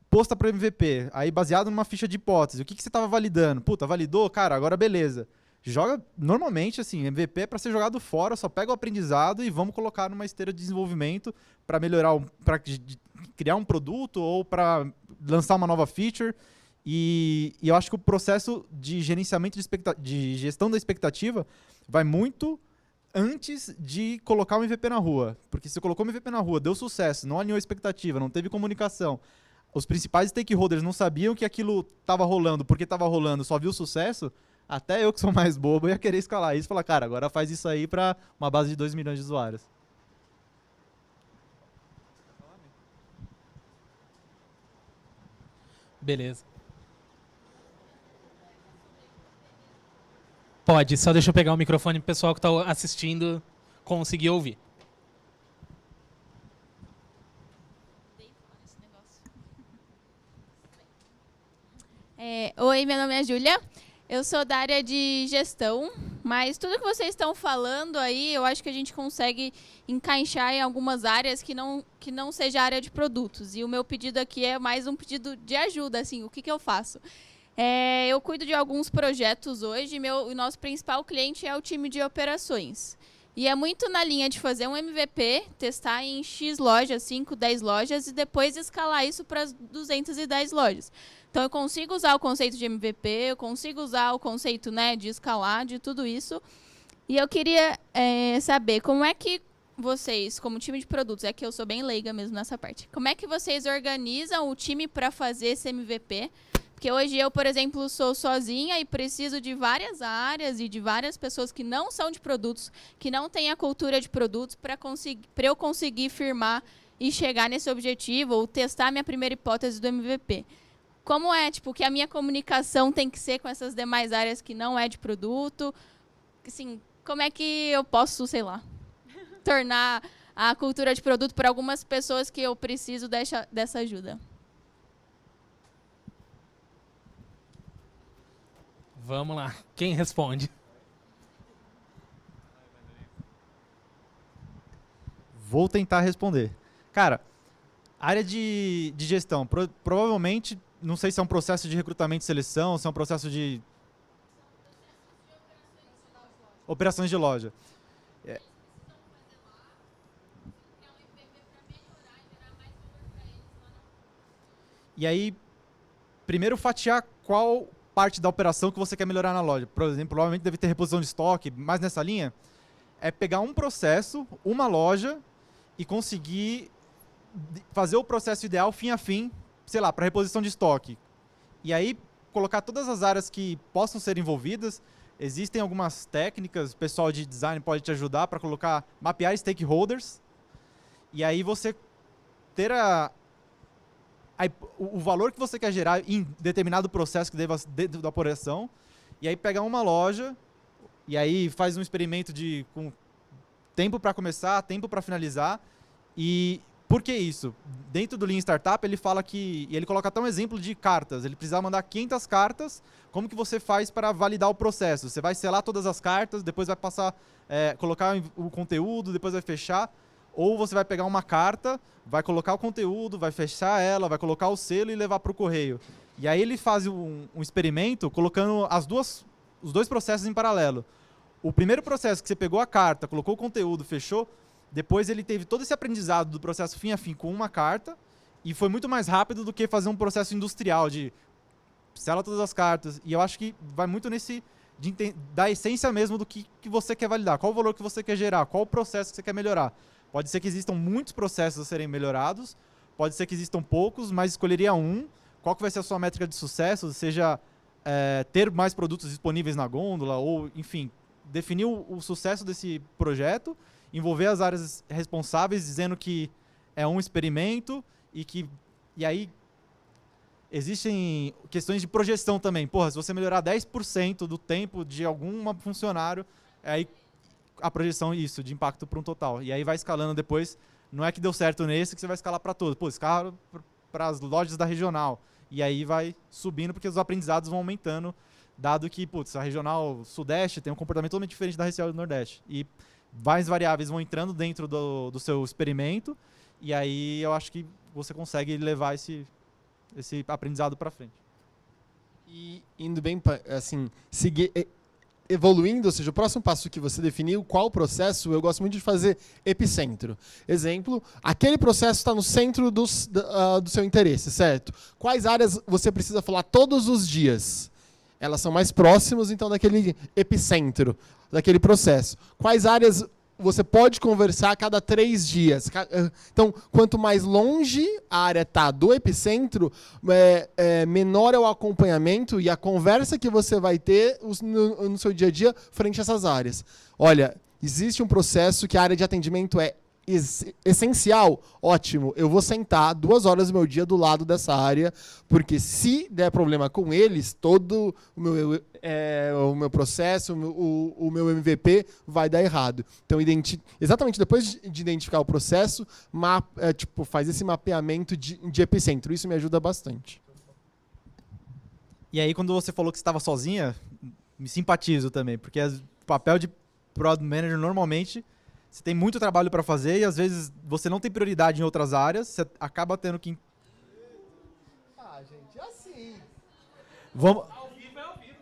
posta para o MVP, aí baseado numa ficha de hipótese. O que você estava validando? Validou? Cara, agora beleza. Joga, normalmente, assim, MVP é para ser jogado fora, só pega o aprendizado e vamos colocar numa esteira de desenvolvimento para melhorar, para criar um produto ou para lançar uma nova feature. E eu acho que o processo de gerenciamento de gestão da expectativa vai muito antes de colocar o MVP na rua. Porque se você colocou o MVP na rua, deu sucesso, não alinhou a expectativa, não teve comunicação, os principais stakeholders não sabiam que aquilo estava rolando, porque estava rolando, só viu sucesso, até eu que sou mais bobo ia querer escalar isso e falar, cara, agora faz isso aí para uma base de 2 milhões de usuários. Beleza. Pode, só deixa eu pegar o microfone pro pessoal que está assistindo conseguir ouvir. Oi, meu nome é Júlia, eu sou da área de gestão, mas tudo que vocês estão falando aí, eu acho que a gente consegue encaixar em algumas áreas que não seja a área de produtos. E o meu pedido aqui é mais um pedido de ajuda, assim, o que eu faço? Eu cuido de alguns projetos hoje, o nosso principal cliente é o time de operações. E é muito na linha de fazer um MVP, testar em X lojas, 5, 10 lojas, e depois escalar isso para as 210 lojas. Então, eu consigo usar o conceito de MVP, eu consigo usar o conceito, né, de escalar, de tudo isso. E eu queria saber como é que vocês, como time de produtos, é que eu sou bem leiga mesmo nessa parte, como é que vocês organizam o time para fazer esse MVP? Porque hoje eu, por exemplo, sou sozinha e preciso de várias áreas e de várias pessoas que não são de produtos, que não têm a cultura de produtos, para eu conseguir firmar e chegar nesse objetivo ou testar minha primeira hipótese do MVP. Como é, tipo, que a minha comunicação tem que ser com essas demais áreas que não é de produto? Assim, como é que eu posso, sei lá, tornar a cultura de produto para algumas pessoas que eu preciso dessa ajuda? Vamos lá. Quem responde? Vou tentar responder. Cara, área de gestão, provavelmente, não sei se é um processo de recrutamento e seleção, se é um processo de operações de loja. E aí, primeiro fatiar qual parte da operação que você quer melhorar na loja. Por exemplo, provavelmente deve ter reposição de estoque, mas nessa linha, é pegar um processo, uma loja, e conseguir fazer o processo ideal fim a fim, sei lá, para reposição de estoque. E aí, colocar todas as áreas que possam ser envolvidas. Existem algumas técnicas, o pessoal de design pode te ajudar para colocar, mapear stakeholders. E aí você ter o valor que você quer gerar em determinado processo que deva dentro da operação, e aí pegar uma loja, e aí faz um experimento com tempo para começar, tempo para finalizar. E por que isso? Dentro do Lean Startup ele fala que, e ele coloca até um exemplo de cartas, ele precisava mandar 500 cartas, como que você faz para validar o processo? Você vai selar todas as cartas, depois vai passar, colocar o conteúdo, depois vai fechar. Ou você vai pegar uma carta, vai colocar o conteúdo, vai fechar ela, vai colocar o selo e levar para o correio. E aí ele faz um experimento colocando os dois processos em paralelo. O primeiro processo que você pegou a carta, colocou o conteúdo, fechou, depois ele teve todo esse aprendizado do processo fim a fim com uma carta, e foi muito mais rápido do que fazer um processo industrial de sela todas as cartas. E eu acho que vai muito da essência mesmo do que você quer validar, qual o valor que você quer gerar, qual o processo que você quer melhorar. Pode ser que existam muitos processos a serem melhorados, pode ser que existam poucos, mas escolheria um. Qual que vai ser a sua métrica de sucesso? Seja ter mais produtos disponíveis na gôndola, ou, enfim, definir o sucesso desse projeto, envolver as áreas responsáveis, dizendo que é um experimento e aí existem questões de projeção também. Porra, se você melhorar 10% do tempo de algum funcionário, aí a projeção de impacto para um total. E aí vai escalando depois. Não é que deu certo nesse que você vai escalar para todos. Pô, escala para as lojas da regional. E aí vai subindo porque os aprendizados vão aumentando, dado que, putz, a regional sudeste tem um comportamento totalmente diferente da regional do nordeste. E várias variáveis vão entrando dentro do seu experimento. E aí eu acho que você consegue levar esse aprendizado para frente. E indo bem, assim, seguir evoluindo, ou seja, o próximo passo que você definiu, qual processo, eu gosto muito de fazer epicentro. Exemplo, aquele processo está no centro do seu interesse, certo? Quais áreas você precisa falar todos os dias? Elas são mais próximas, então, daquele epicentro, daquele processo. Quais áreas você pode conversar a cada 3 dias? Então, quanto mais longe a área está do epicentro, menor é o acompanhamento e a conversa que você vai ter no seu dia a dia frente a essas áreas. Olha, existe um processo que a área de atendimento é essencial, ótimo, eu vou sentar 2 horas do meu dia do lado dessa área, porque se der problema com eles, todo o meu processo, o meu MVP vai dar errado. Então, exatamente depois de identificar o processo, faz esse mapeamento de epicentro. Isso me ajuda bastante. E aí, quando você falou que você estava sozinha, me simpatizo também, porque o papel de Product Manager, normalmente, você tem muito trabalho para fazer e, às vezes, você não tem prioridade em outras áreas, você acaba tendo que... gente, é assim. Vamos... Ao vivo é ao vivo.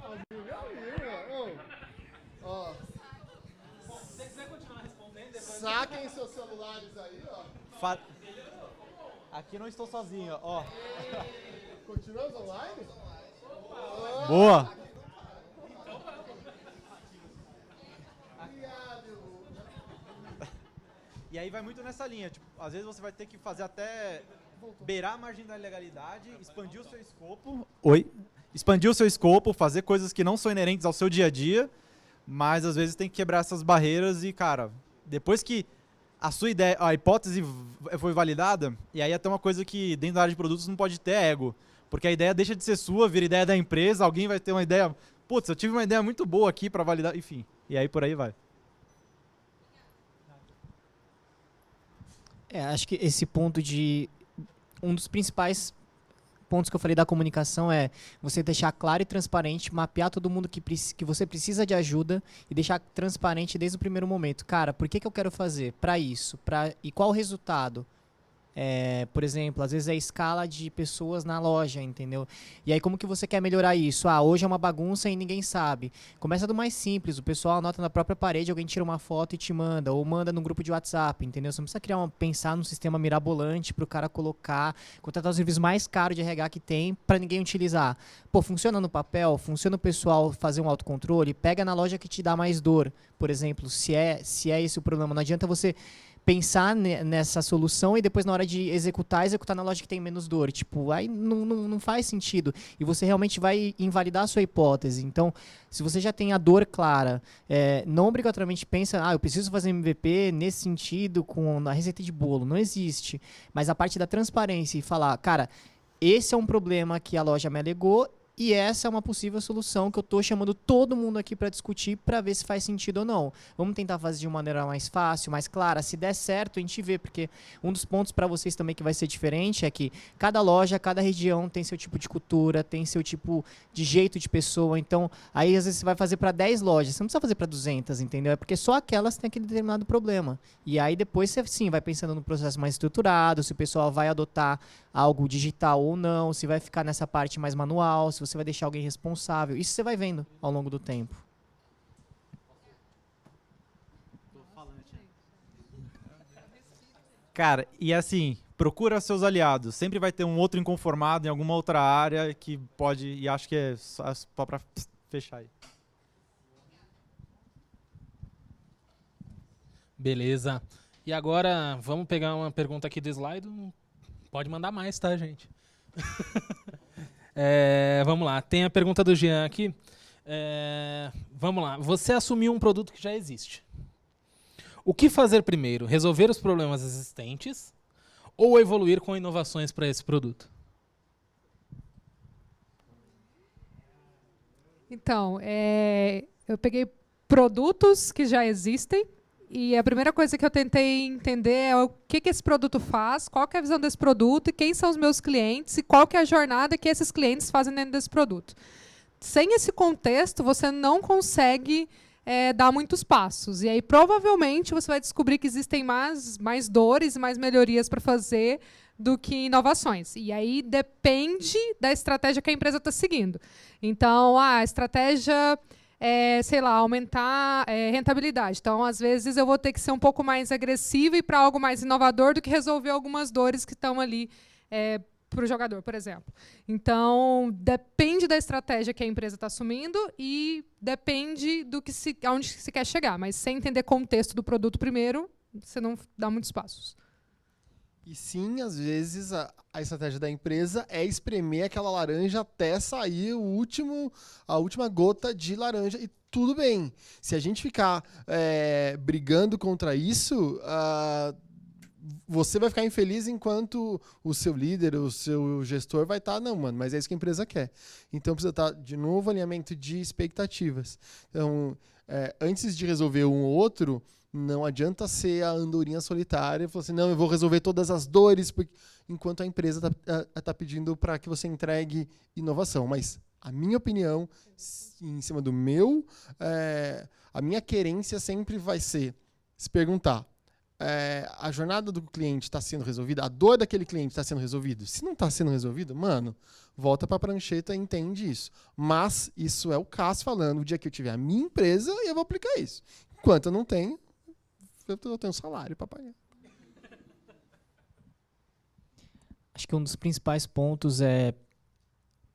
Ó. Bom, se você quiser continuar respondendo... Depois... Saquem seus celulares aí, ó. Aqui não estou sozinho, ó. Continuamos online? Boa! E aí vai muito nessa linha. Tipo, às vezes você vai ter que fazer até beirar a margem da legalidade, expandir o seu escopo. Expandir o seu escopo, fazer coisas que não são inerentes ao seu dia a dia, mas às vezes tem que quebrar essas barreiras e, cara, depois que a sua ideia, a hipótese foi validada, e aí até uma coisa que dentro da área de produtos não pode ter ego, porque a ideia deixa de ser sua, vira ideia da empresa, alguém vai ter uma ideia, putz, eu tive uma ideia muito boa aqui para validar, enfim, e aí por aí vai. Acho que esse ponto um dos principais pontos que eu falei da comunicação é você deixar claro e transparente, mapear todo mundo que você precisa de ajuda e deixar transparente desde o primeiro momento. Cara, por que eu quero fazer? Para isso. E qual o resultado? Por exemplo, às vezes é a escala de pessoas na loja, entendeu? E aí como que você quer melhorar isso? Hoje é uma bagunça e ninguém sabe. Começa do mais simples, o pessoal anota na própria parede, alguém tira uma foto e te manda, ou manda no grupo de WhatsApp, entendeu? Você não precisa pensar num sistema mirabolante pro cara contratar os serviços mais caros de RH que tem para ninguém utilizar. Pô, funciona no papel, funciona o pessoal fazer um autocontrole, pega na loja que te dá mais dor, por exemplo, se é esse o problema. Não adianta você pensar nessa solução e depois na hora de executar na loja que tem menos dor. Tipo, aí não faz sentido. E você realmente vai invalidar a sua hipótese. Então, se você já tem a dor clara, não obrigatoriamente pensa, eu preciso fazer MVP nesse sentido com a receita de bolo. Não existe. Mas a parte da transparência e falar, cara, esse é um problema que a loja me alegou e essa é uma possível solução que eu estou chamando todo mundo aqui para discutir para ver se faz sentido ou não. Vamos tentar fazer de uma maneira mais fácil, mais clara. Se der certo, a gente vê, porque um dos pontos para vocês também que vai ser diferente é que cada loja, cada região tem seu tipo de cultura, tem seu tipo de jeito de pessoa. Então, aí às vezes você vai fazer para 10 lojas, você não precisa fazer para 200, entendeu? É porque só aquelas têm aquele determinado problema. E aí depois você, sim, vai pensando no processo mais estruturado, se o pessoal vai adotar algo digital ou não, se vai ficar nessa parte mais manual, se você vai deixar alguém responsável. Isso você vai vendo ao longo do tempo. Cara, e assim, procura seus aliados. Sempre vai ter um outro inconformado em alguma outra área que pode, e acho que é só para fechar aí. Beleza. E agora, vamos pegar uma pergunta aqui do slide. Pode mandar mais, tá, gente? Vamos lá. Tem a pergunta do Jean aqui. Vamos lá. Você assumiu um produto que já existe. O que fazer primeiro? Resolver os problemas existentes ou evoluir com inovações para esse produto? Então, eu peguei produtos que já existem e a primeira coisa que eu tentei entender é o que esse produto faz, qual que é a visão desse produto e quem são os meus clientes e qual que é a jornada que esses clientes fazem dentro desse produto. Sem esse contexto, você não consegue dar muitos passos. E aí, provavelmente, você vai descobrir que existem mais dores e mais melhorias para fazer do que inovações. E aí depende da estratégia que a empresa está seguindo. Então, a estratégia aumentar rentabilidade. Então, às vezes, eu vou ter que ser um pouco mais agressiva e para algo mais inovador do que resolver algumas dores que estão ali para o jogador, por exemplo. Então, depende da estratégia que a empresa está assumindo e depende aonde se quer chegar. Mas sem entender contexto do produto primeiro, você não dá muitos passos. E sim, às vezes, a estratégia da empresa é espremer aquela laranja até sair a última gota de laranja. E tudo bem. Se a gente ficar brigando contra isso, você vai ficar infeliz enquanto o seu líder, o seu gestor vai estar, não, mano, mas é isso que a empresa quer. Então precisa estar, de novo, alinhamento de expectativas. Então, antes de resolver um ou outro, não adianta ser a andorinha solitária e falar assim, não, eu vou resolver todas as dores, enquanto a empresa está pedindo para que você entregue inovação. Mas a minha opinião, em cima do a minha querência sempre vai ser se perguntar, a jornada do cliente está sendo resolvida, a dor daquele cliente está sendo resolvida. Se não está sendo resolvido, mano, volta para a prancheta e entende isso. Mas isso é o Cássio falando, o dia que eu tiver a minha empresa, eu vou aplicar isso. Enquanto eu não tenho, eu tenho salário para pagar. Acho que um dos principais pontos é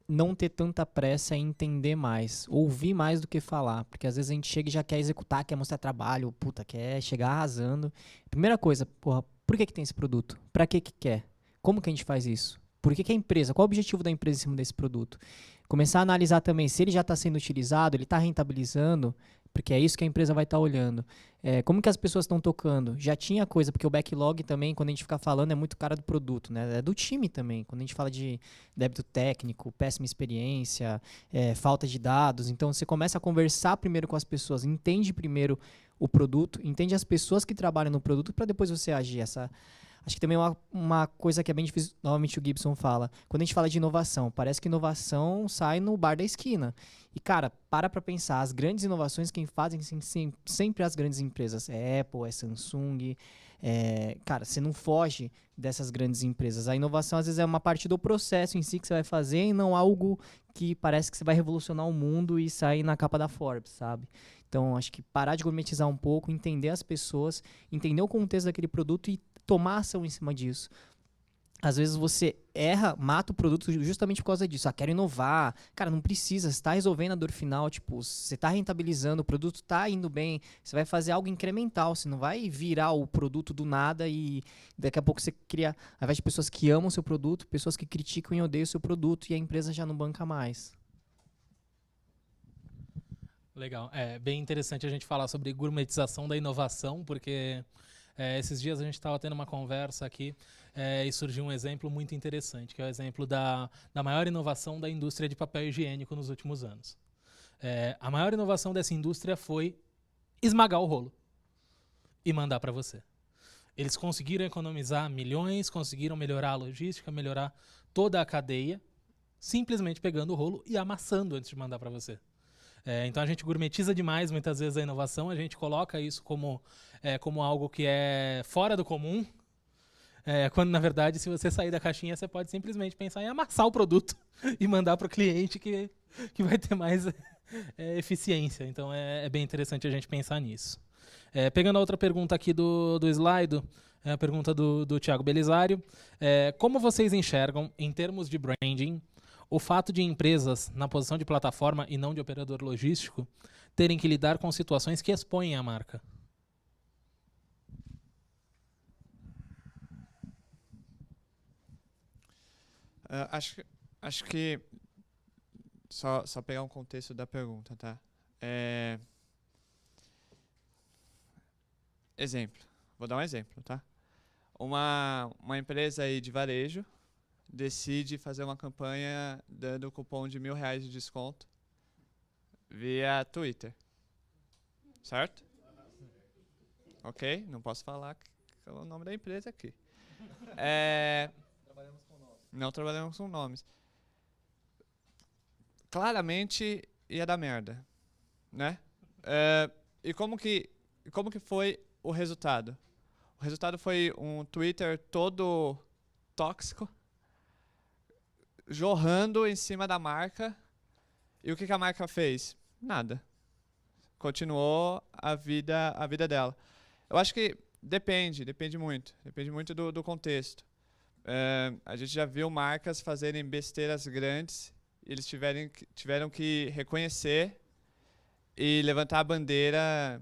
não ter tanta pressa em entender mais, ouvir mais do que falar, porque às vezes a gente chega e já quer executar, quer mostrar trabalho, puta, quer chegar arrasando. Primeira coisa, porra, por que tem esse produto? Pra que quer? Como que a gente faz isso? Por que a empresa? Qual o objetivo da empresa em cima desse produto? Começar a analisar também se ele já está sendo utilizado, ele está rentabilizando, porque é isso que a empresa vai estar olhando. Como que as pessoas estão tocando? Já tinha coisa, porque o backlog também, quando a gente fica falando, é muito cara do produto, né? É do time também. Quando a gente fala de débito técnico, péssima experiência, falta de dados, então você começa a conversar primeiro com as pessoas, entende primeiro o produto, entende as pessoas que trabalham no produto para depois você agir. Acho que também é uma coisa que é bem difícil, novamente o Gibson fala, quando a gente fala de inovação, parece que inovação sai no bar da esquina. E, cara, para pensar, as grandes inovações, quem fazem sempre as grandes empresas. É Apple, é Samsung. Cara, você não foge dessas grandes empresas. A inovação, às vezes, é uma parte do processo em si que você vai fazer e não algo que parece que você vai revolucionar o mundo e sair na capa da Forbes, sabe? Então, acho que parar de gourmetizar um pouco, entender as pessoas, entender o contexto daquele produto e tomar ação em cima disso. Às vezes você erra, mata o produto justamente por causa disso. Quero inovar. Cara, não precisa. Você está resolvendo a dor final. Tipo, você está rentabilizando, o produto está indo bem. Você vai fazer algo incremental. Você não vai virar o produto do nada e daqui a pouco você cria, ao invés de pessoas que amam o seu produto, pessoas que criticam e odeiam o seu produto e a empresa já não banca mais. Legal. É bem interessante a gente falar sobre gourmetização da inovação, porque esses dias a gente estava tendo uma conversa aqui e surgiu um exemplo muito interessante, que é o exemplo da maior inovação da indústria de papel higiênico nos últimos anos. A maior inovação dessa indústria foi esmagar o rolo e mandar para você. Eles conseguiram economizar milhões, conseguiram melhorar a logística, melhorar toda a cadeia, simplesmente pegando o rolo e amassando antes de mandar para você. Então a gente gourmetiza demais muitas vezes a inovação, a gente coloca isso como algo que é fora do comum, quando na verdade se você sair da caixinha você pode simplesmente pensar em amassar o produto e mandar para o cliente que vai ter mais eficiência. Então é bem interessante a gente pensar nisso. Pegando a outra pergunta aqui do slide, a pergunta do Thiago Belisário, como vocês enxergam em termos de branding o fato de empresas na posição de plataforma e não de operador logístico terem que lidar com situações que expõem a marca? Acho que só pegar um contexto da pergunta, tá? Exemplo. Vou dar um exemplo, tá? Uma empresa aí de varejo decide fazer uma campanha dando cupom de R$1.000 de desconto via Twitter. Certo? Ok? Não posso falar o nome da empresa aqui. Não trabalhamos com nomes. Claramente ia dar merda, né? E como que foi o resultado? O resultado foi um Twitter todo tóxico, jorrando em cima da marca. E o que a marca fez? Nada. Continuou a vida dela. Eu acho que depende muito. Depende muito do contexto. A gente já viu marcas fazerem besteiras grandes e eles tiveram que reconhecer e levantar a bandeira,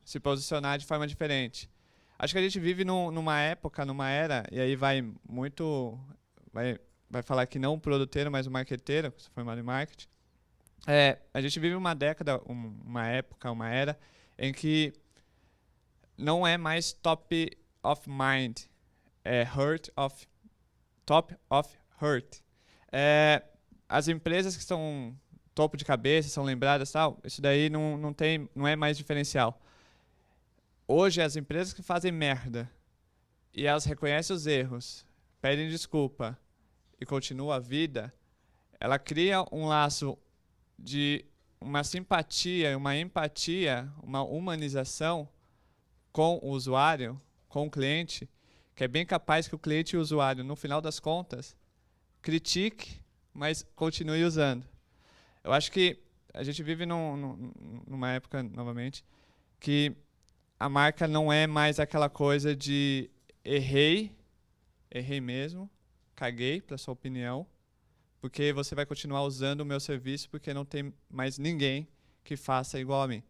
se posicionar de forma diferente. Acho que a gente vive numa época, numa era, e aí vai falar que não o produteiro, mas o marqueteiro, que sou formado em marketing. A gente vive uma década, uma época, uma era, em que não é mais top of mind, é top of hurt. As empresas que estão topo de cabeça, são lembradas, tal, isso daí não é mais diferencial. Hoje, as empresas que fazem merda e elas reconhecem os erros, pedem desculpa e continuam a vida, ela cria um laço de uma simpatia, uma empatia, uma humanização com o usuário, com o cliente, que é bem capaz que o cliente e o usuário, no final das contas, critique, mas continue usando. Eu acho que a gente vive numa época, novamente, que a marca não é mais aquela coisa de errei mesmo, caguei para sua opinião, porque você vai continuar usando o meu serviço porque não tem mais ninguém que faça igual a mim.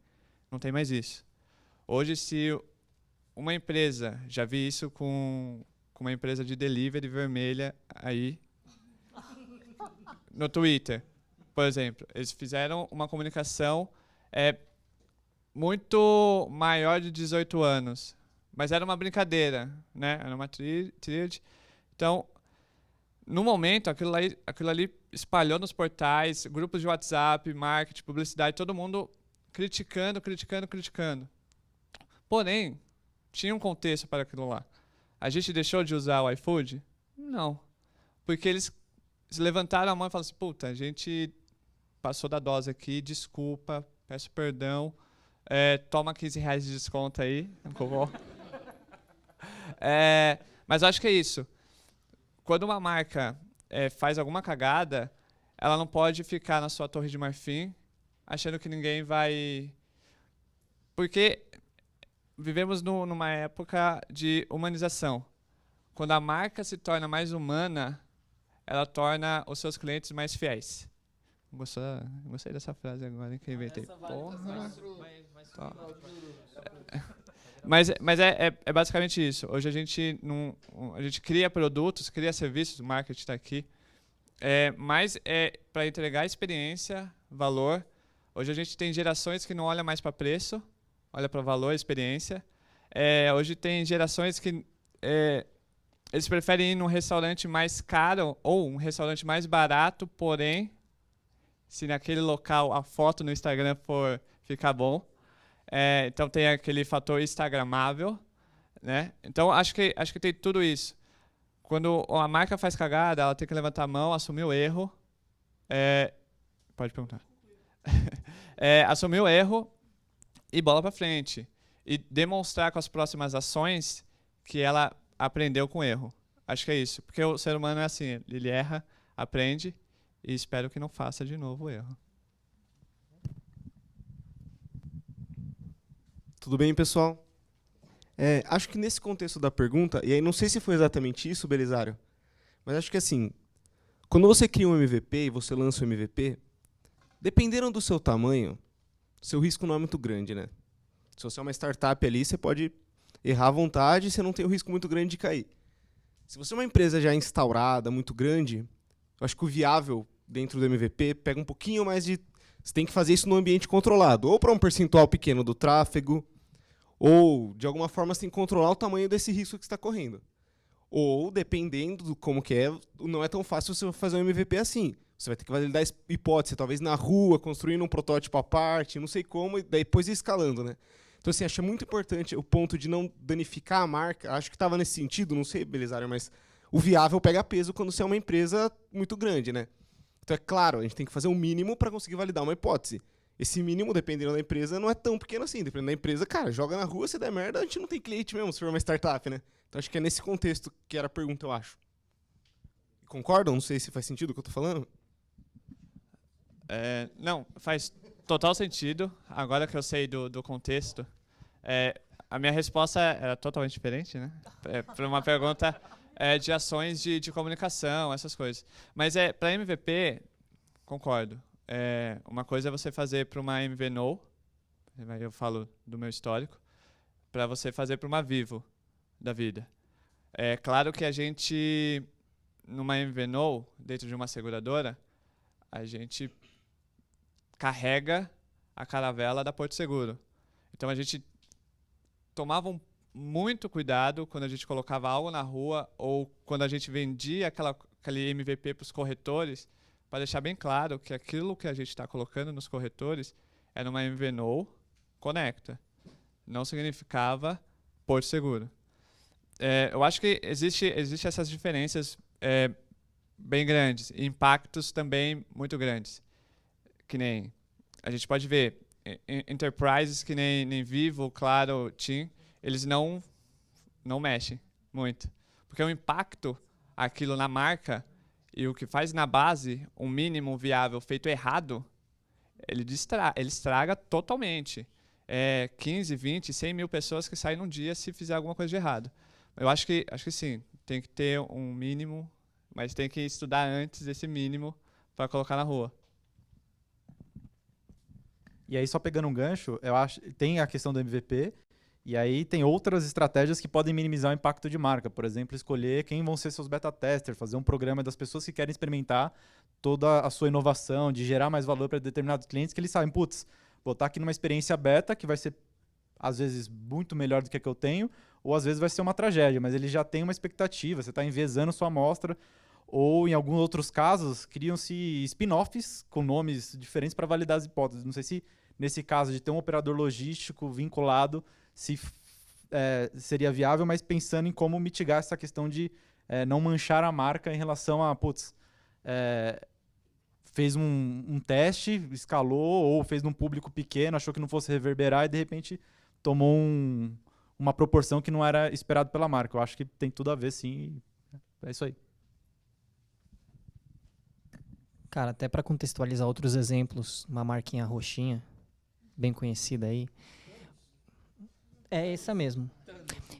Não tem mais isso. Hoje, se uma empresa, já vi isso com uma empresa de delivery vermelha aí no Twitter, por exemplo, eles fizeram uma comunicação muito maior de 18 anos, mas era uma brincadeira, né? Era uma tríade. Então, no momento, aquilo ali espalhou nos portais, grupos de WhatsApp, marketing, publicidade, todo mundo criticando. Porém, tinha um contexto para aquilo lá. A gente deixou de usar o iFood? Não. Porque eles levantaram a mão e falaram assim, puta, a gente passou da dose aqui, desculpa, peço perdão, toma R$15 de desconto aí. Mas eu acho que é isso. Quando uma marca faz alguma cagada, ela não pode ficar na sua torre de marfim achando que ninguém vai... Porque vivemos numa época de humanização. Quando a marca se torna mais humana, ela torna os seus clientes mais fiéis. Gostei dessa frase agora, que eu inventei. Mas é basicamente isso. Hoje a gente cria produtos, cria serviços, o marketing está aqui, mas para entregar experiência, valor. Hoje a gente tem gerações que não olham mais para preço, olha para valor, experiência. Hoje tem gerações que eles preferem ir num restaurante mais caro ou um restaurante mais barato, porém, se naquele local a foto no Instagram for ficar bom. Então tem aquele fator instagramável, né? Então acho que tem tudo isso. Quando a marca faz cagada, ela tem que levantar a mão, assumir o erro. Pode perguntar. Assumir o erro e bola para frente. E demonstrar com as próximas ações que ela aprendeu com o erro. Acho que é isso. Porque o ser humano é assim, ele erra, aprende e espero que não faça de novo o erro. Tudo bem, pessoal? Acho que nesse contexto da pergunta, e aí não sei se foi exatamente isso, Belisário, mas acho que assim, quando você cria um MVP e você lança um MVP, dependendo do seu tamanho, seu risco não é muito grande, né? Se você é uma startup ali, você pode errar à vontade e você não tem um risco muito grande de cair. Se você é uma empresa já instaurada, muito grande, eu acho que o viável dentro do MVP pega um pouquinho mais de... Você tem que fazer isso num ambiente controlado, ou para um percentual pequeno do tráfego, ou, de alguma forma, você tem que controlar o tamanho desse risco que você está correndo. Ou, dependendo do como que não é tão fácil você fazer um MVP assim. Você vai ter que validar hipótese, talvez na rua, construindo um protótipo à parte, não sei como, e depois ir escalando, né? Então, assim, acho muito importante o ponto de não danificar a marca. Acho que estava nesse sentido, não sei, Belisário, mas o viável pega peso quando você é uma empresa muito grande, né? Então, é claro, a gente tem que fazer um mínimo para conseguir validar uma hipótese. Esse mínimo, dependendo da empresa, não é tão pequeno assim. Dependendo da empresa, cara, joga na rua, se der merda, a gente não tem cliente mesmo, se for uma startup, né? Então, acho que é nesse contexto que era a pergunta, eu acho. Concordam? Não sei se faz sentido o que eu estou falando. Não, faz total sentido. Agora que eu sei do contexto, a minha resposta era totalmente diferente, né? Para uma pergunta de ações de comunicação, essas coisas. Mas para MVP, concordo. Uma coisa é você fazer para uma MVNO, eu falo do meu histórico, para você fazer para uma Vivo da vida. É claro que a gente, numa MVNO, dentro de uma seguradora, a gente carrega a caravela da Porto Seguro. Então a gente tomava muito cuidado quando a gente colocava algo na rua ou quando a gente vendia aquele MVP para os corretores, para deixar bem claro que aquilo que a gente está colocando nos corretores era uma MVNO Conecta. Não significava Porto Seguro. Eu acho que existe essas diferenças bem grandes, e impactos também muito grandes. Que nem a gente pode ver enterprises que nem Vivo, Claro, TIM, eles não mexem muito. Porque o impacto, aquilo na marca, e o que faz na base, um mínimo viável feito errado, ele estraga totalmente. 15, 20, 100 mil pessoas que saem num dia se fizer alguma coisa de errado. Eu acho que sim, tem que ter um mínimo, mas tem que estudar antes desse mínimo para colocar na rua. E aí, só pegando um gancho, eu acho tem a questão do MVP, e aí tem outras estratégias que podem minimizar o impacto de marca. Por exemplo, escolher quem vão ser seus beta testers, fazer um programa das pessoas que querem experimentar toda a sua inovação, de gerar mais valor para determinados clientes, que eles sabem, putz, vou estar aqui numa experiência beta, que vai ser, às vezes, muito melhor do que a que eu tenho, ou às vezes vai ser uma tragédia, mas ele já tem uma expectativa, você está enviesando sua amostra, ou em alguns outros casos, criam-se spin-offs com nomes diferentes para validar as hipóteses. Não sei se, nesse caso de ter um operador logístico vinculado, se seria viável, mas pensando em como mitigar essa questão de não manchar a marca em relação a, putz, fez um teste, escalou, ou fez num público pequeno, achou que não fosse reverberar e, de repente, tomou uma proporção que não era esperado pela marca. Eu acho que tem tudo a ver, sim. É isso aí. Cara, até para contextualizar outros exemplos, uma marquinha roxinha, bem conhecida aí, é essa mesmo.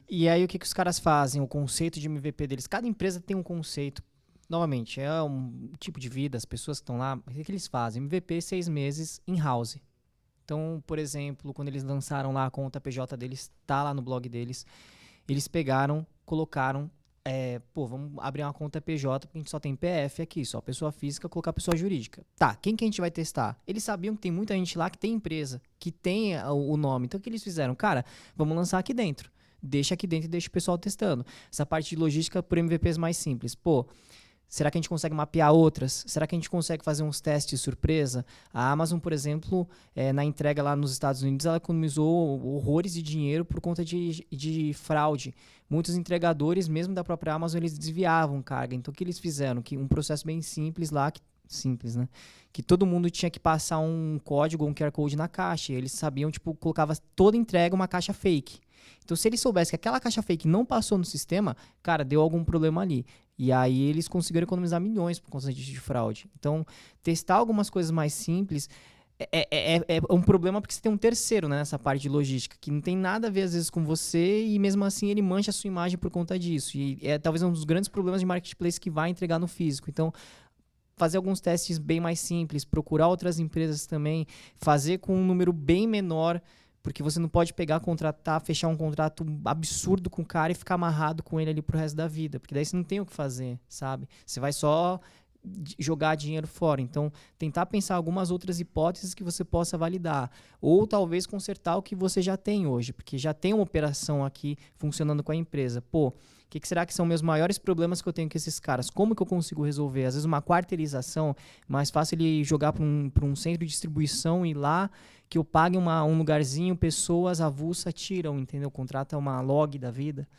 E aí o que os caras fazem? O conceito de MVP deles, cada empresa tem um conceito. Novamente, é um tipo de vida, as pessoas que estão lá, o que eles fazem? MVP 6 meses in-house. Então, por exemplo, quando eles lançaram lá a conta PJ deles, tá lá no blog deles, eles pegaram, colocaram, vamos abrir uma conta PJ, porque a gente só tem PF aqui, só pessoa física, colocar pessoa jurídica. Tá, quem que a gente vai testar? Eles sabiam que tem muita gente lá que tem empresa, que tem o nome. Então, o que eles fizeram? Cara, vamos lançar aqui dentro. Deixa aqui dentro e deixa o pessoal testando. Essa parte de logística por MVPs mais simples. Será que a gente consegue mapear outras? Será que a gente consegue fazer uns testes surpresa? A Amazon, por exemplo, na entrega lá nos Estados Unidos, ela economizou horrores de dinheiro por conta de fraude. Muitos entregadores, mesmo da própria Amazon, eles desviavam carga. Então, o que eles fizeram? Um processo bem simples lá, simples, né? Que todo mundo tinha que passar um código, um QR Code na caixa. E eles sabiam, colocava toda entrega uma caixa fake. Então, se eles soubessem que aquela caixa fake não passou no sistema, cara, deu algum problema ali. E aí eles conseguiram economizar milhões por conta de fraude. Então, testar algumas coisas mais simples é um problema porque você tem um terceiro, né, nessa parte de logística, que não tem nada a ver, às vezes, com você e mesmo assim ele mancha a sua imagem por conta disso. E é talvez um dos grandes problemas de marketplace que vai entregar no físico. Então, fazer alguns testes bem mais simples, procurar outras empresas também, fazer com um número bem menor, porque você não pode pegar, contratar, fechar um contrato absurdo com o cara e ficar amarrado com ele ali pro resto da vida. Porque daí você não tem o que fazer, sabe? Você vai só jogar dinheiro fora. Então, tentar pensar algumas outras hipóteses que você possa validar. Ou talvez consertar o que você já tem hoje. Porque já tem uma operação aqui funcionando com a empresa. O que será que são meus maiores problemas que eu tenho com esses caras? Como que eu consigo resolver? Às vezes uma quarteirização, mais fácil ele jogar para um centro de distribuição e lá que eu pague um lugarzinho, pessoas avulsa tiram, entendeu? Contrata uma log da vida.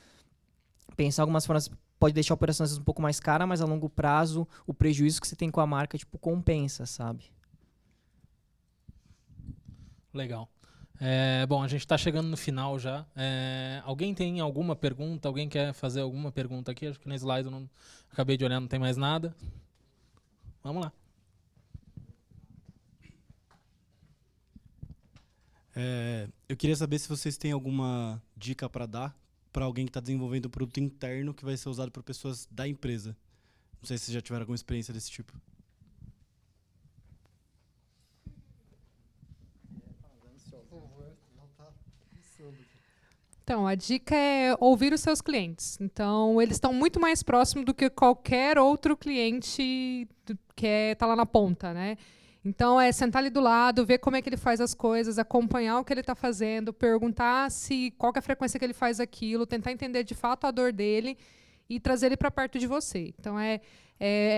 Pensar algumas formas, pode deixar a operação às vezes um pouco mais cara, mas a longo prazo o prejuízo que você tem com a marca, compensa, sabe? Legal. Bom, a gente está chegando no final já. Alguém tem alguma pergunta? Alguém quer fazer alguma pergunta aqui? Acho que na slide eu não acabei de olhar, não tem mais nada. Vamos lá. Eu queria saber se vocês têm alguma dica para dar para alguém que está desenvolvendo um produto interno que vai ser usado por pessoas da empresa. Não sei se vocês já tiveram alguma experiência desse tipo. Então, a dica é ouvir os seus clientes. Então, eles estão muito mais próximos do que qualquer outro cliente que está lá na ponta, né? Então, é sentar ali do lado, ver como é que ele faz as coisas, acompanhar o que ele está fazendo, perguntar qual que é a frequência que ele faz aquilo, tentar entender de fato a dor dele e trazer ele para perto de você. Então,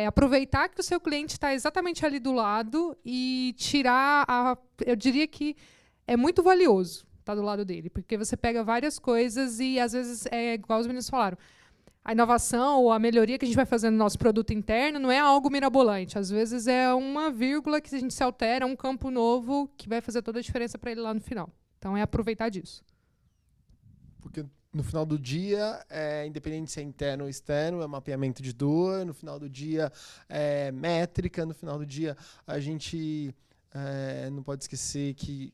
aproveitar que o seu cliente está exatamente ali do lado e tirar eu diria que é muito valioso estar do lado dele, porque você pega várias coisas e, às vezes, igual os meninos falaram, a inovação ou a melhoria que a gente vai fazer no nosso produto interno não é algo mirabolante. Às vezes é uma vírgula que a gente se altera, um campo novo que vai fazer toda a diferença para ele lá no final. Então, é aproveitar disso. Porque no final do dia, independente se é interno ou externo, é mapeamento de dor. No final do dia, é métrica. No final do dia, a gente não pode esquecer que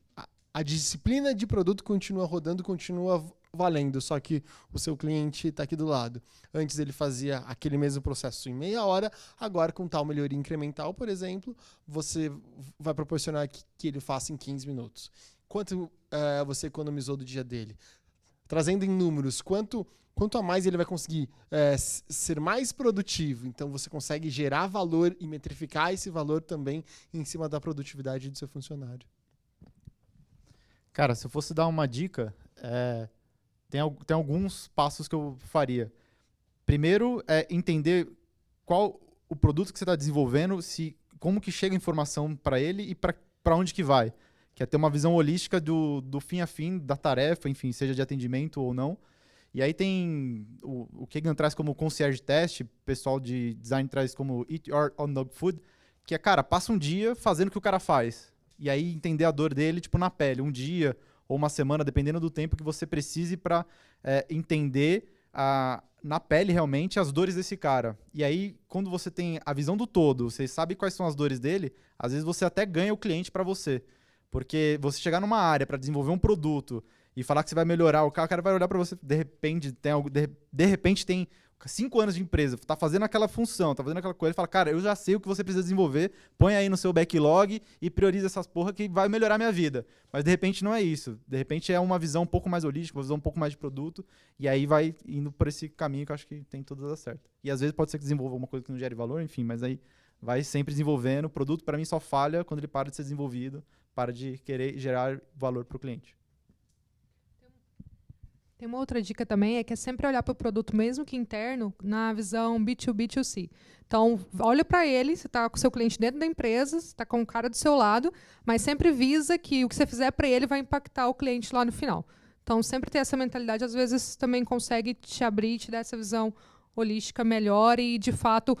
a disciplina de produto continua rodando, continua valendo, só que o seu cliente está aqui do lado. Antes ele fazia aquele mesmo processo em meia hora, agora com tal melhoria incremental, por exemplo, você vai proporcionar que ele faça em 15 minutos. Quanto você economizou do dia dele? Trazendo em números, quanto a mais ele vai conseguir ser mais produtivo. Então, você consegue gerar valor e metrificar esse valor também em cima da produtividade do seu funcionário. Cara, se eu fosse dar uma dica, tem alguns passos que eu faria. Primeiro é entender qual o produto que você está desenvolvendo, como que chega a informação para ele e para onde que vai. Que é ter uma visão holística do fim a fim da tarefa, enfim, seja de atendimento ou não. E aí tem o Kagan traz como concierge test, o pessoal de design traz como eat your own dog food, que é, cara, passa um dia fazendo o que o cara faz. E aí entender a dor dele, tipo, na pele, um dia ou uma semana, dependendo do tempo que você precise para entender na pele realmente as dores desse cara. E aí, quando você tem a visão do todo, você sabe quais são as dores dele, às vezes você até ganha o cliente para você. Porque você chegar numa área para desenvolver um produto e falar que você vai melhorar, o cara vai olhar para você, de repente tem 5 anos de empresa, tá fazendo aquela função, tá fazendo aquela coisa, ele fala, cara, eu já sei o que você precisa desenvolver, põe aí no seu backlog e prioriza essas porra que vai melhorar a minha vida. Mas de repente não é isso. De repente é uma visão um pouco mais holística, uma visão um pouco mais de produto, e aí vai indo por esse caminho que eu acho que tem tudo a dar certo. E às vezes pode ser que desenvolva alguma coisa que não gere valor, enfim, mas aí vai sempre desenvolvendo. O produto, para mim, só falha quando ele para de ser desenvolvido, para de querer gerar valor para o cliente. Tem uma outra dica também, é sempre olhar para o produto, mesmo que interno, na visão B2B, B2C. Então, olha para ele, você está com o seu cliente dentro da empresa, você está com o cara do seu lado, mas sempre visa que o que você fizer para ele vai impactar o cliente lá no final. Então, sempre ter essa mentalidade, às vezes também consegue te abrir, te dar essa visão holística melhor e, de fato,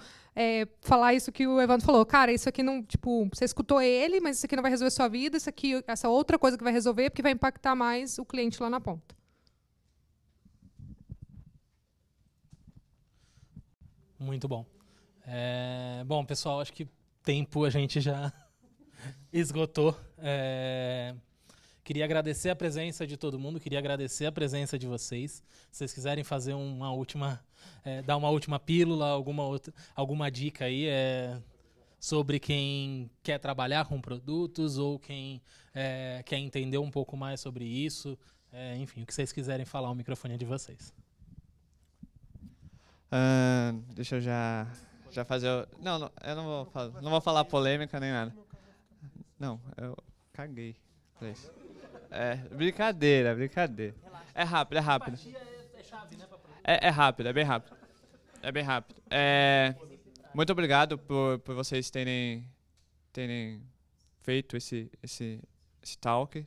falar isso que o Evandro falou. Cara, isso aqui não, tipo, você escutou ele, mas isso aqui não vai resolver a sua vida, isso aqui, essa outra coisa que vai resolver, porque vai impactar mais o cliente lá na ponta. Muito bom. Bom, pessoal, acho que tempo a gente já esgotou. Queria agradecer a presença de todo mundo, queria agradecer a presença de vocês. Se vocês quiserem fazer uma última, dar uma última pílula, alguma dica aí sobre quem quer trabalhar com produtos ou quem quer entender um pouco mais sobre isso. Enfim, o que vocês quiserem falar, o microfone é de vocês. Deixa eu já fazer... Não, eu não vou falar polêmica nem nada. Não, eu caguei pra isso. Brincadeira. É rápido. É rápido, é bem rápido. Muito obrigado por vocês terem feito esse talk,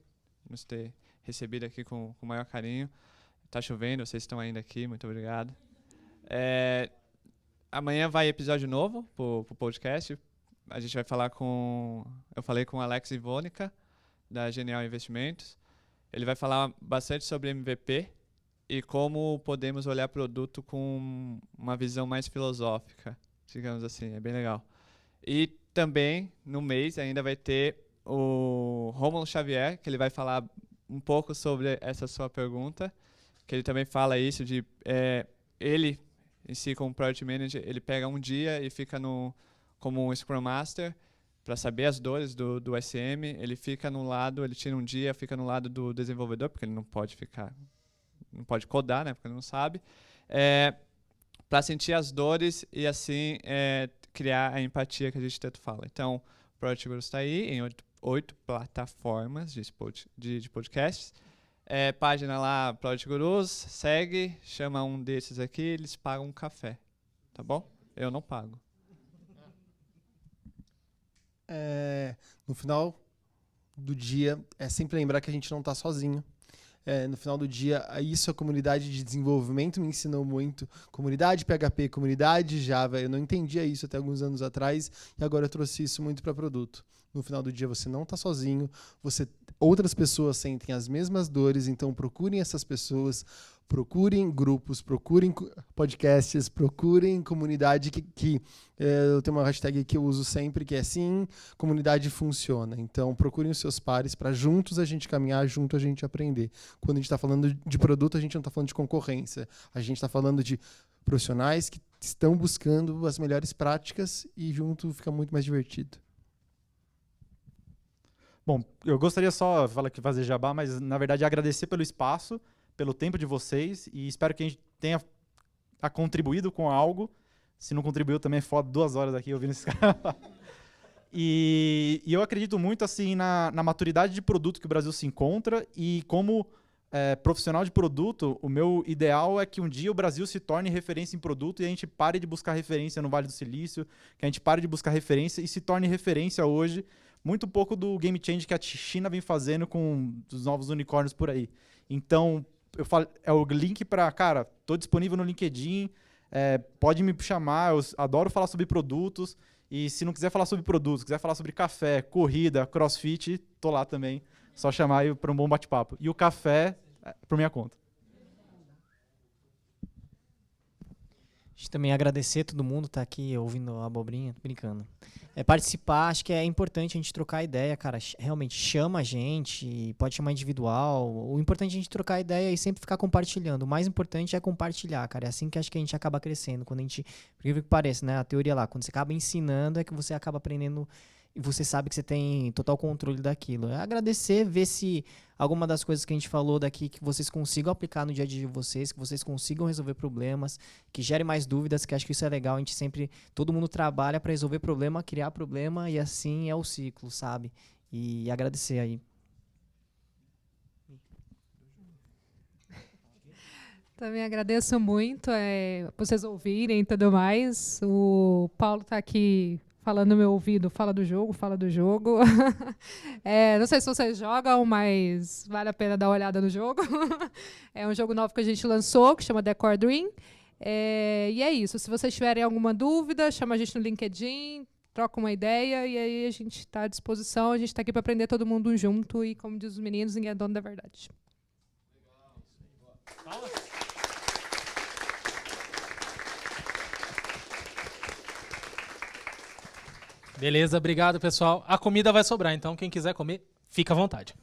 nos ter recebido aqui com o maior carinho. Tá chovendo, vocês estão ainda aqui, muito obrigado. Amanhã vai episódio novo pro podcast. A gente vai falar eu falei com o Alex Ivônica, da Genial Investimentos. Ele vai falar bastante sobre MVP e como podemos olhar produto com uma visão mais filosófica, digamos assim, é bem legal. E também, no mês, ainda vai ter o Rômulo Xavier, que ele vai falar um pouco sobre essa sua pergunta, que ele também fala isso de... ele, em si, como Product Manager, ele pega um dia e fica como um Scrum Master para saber as dores do SM. Ele fica no lado, ele tira um dia, fica no lado do desenvolvedor, porque ele não pode codar, né, porque ele não sabe, para sentir as dores e, assim, criar a empatia que a gente tanto fala. Então, o Product Gurus está aí em 8 plataformas de podcasts. Página lá, Product Gurus, segue, chama um desses aqui, eles pagam um café, tá bom? Eu não pago. No final do dia, é sempre lembrar que a gente não está sozinho. No final do dia, isso a comunidade de desenvolvimento me ensinou muito. Comunidade PHP, comunidade Java, eu não entendia isso até alguns anos atrás e agora eu trouxe isso muito para produto. No final do dia você não está sozinho, outras pessoas sentem as mesmas dores, então procurem essas pessoas, procurem grupos, procurem podcasts, procurem comunidade eu tenho uma hashtag que eu uso sempre, que é sim, comunidade funciona. Então, procurem os seus pares para juntos a gente caminhar, junto a gente aprender. Quando a gente está falando de produto, a gente não está falando de concorrência. A gente está falando de profissionais que estão buscando as melhores práticas e junto fica muito mais divertido. Bom, eu gostaria só de fazer jabá, mas na verdade agradecer pelo espaço, pelo tempo de vocês e espero que a gente tenha contribuído com algo. Se não contribuiu também é foda, 2 horas aqui ouvindo esse cara. E eu acredito muito assim na maturidade de produto que o Brasil se encontra e como profissional de produto, o meu ideal é que um dia o Brasil se torne referência em produto e a gente pare de buscar referência no Vale do Silício, que a gente pare de buscar referência e se torne referência hoje, muito pouco do game change que a China vem fazendo com os novos unicórnios por aí. Então, eu falo, é o link para, cara, tô disponível no LinkedIn, pode me chamar, eu adoro falar sobre produtos e se não quiser falar sobre produtos, quiser falar sobre café, corrida, crossfit, tô lá também, só chamar para um bom bate-papo. E o café por minha conta. A gente também agradecer todo mundo que tá aqui ouvindo a abobrinha, brincando. Participar, acho que é importante a gente trocar ideia, cara. Realmente chama a gente, pode chamar individual. O importante é a gente trocar ideia e sempre ficar compartilhando. O mais importante é compartilhar, cara. É assim que acho que a gente acaba crescendo. Quando a gente, por incrível que pareça, né? A teoria lá, quando você acaba ensinando é que você acaba aprendendo e você sabe que você tem total controle daquilo. É agradecer, ver se alguma das coisas que a gente falou daqui que vocês consigam aplicar no dia a dia de vocês, que vocês consigam resolver problemas, que gerem mais dúvidas, que acho que isso é legal. A gente sempre, todo mundo trabalha para resolver problema, criar problema e assim é o ciclo, sabe? E agradecer aí. Também agradeço muito vocês ouvirem e tudo mais. O Paulo está aqui falando no meu ouvido, fala do jogo, fala do jogo. Não sei se vocês jogam, mas vale a pena dar uma olhada no jogo. É um jogo novo que a gente lançou, que chama Decor Dream. E é isso. Se vocês tiverem alguma dúvida, chama a gente no LinkedIn, troca uma ideia e aí a gente está à disposição. A gente está aqui para aprender todo mundo junto e, como diz os meninos, ninguém é dono da verdade. Legal. Beleza, obrigado, pessoal. A comida vai sobrar, então quem quiser comer, fica à vontade.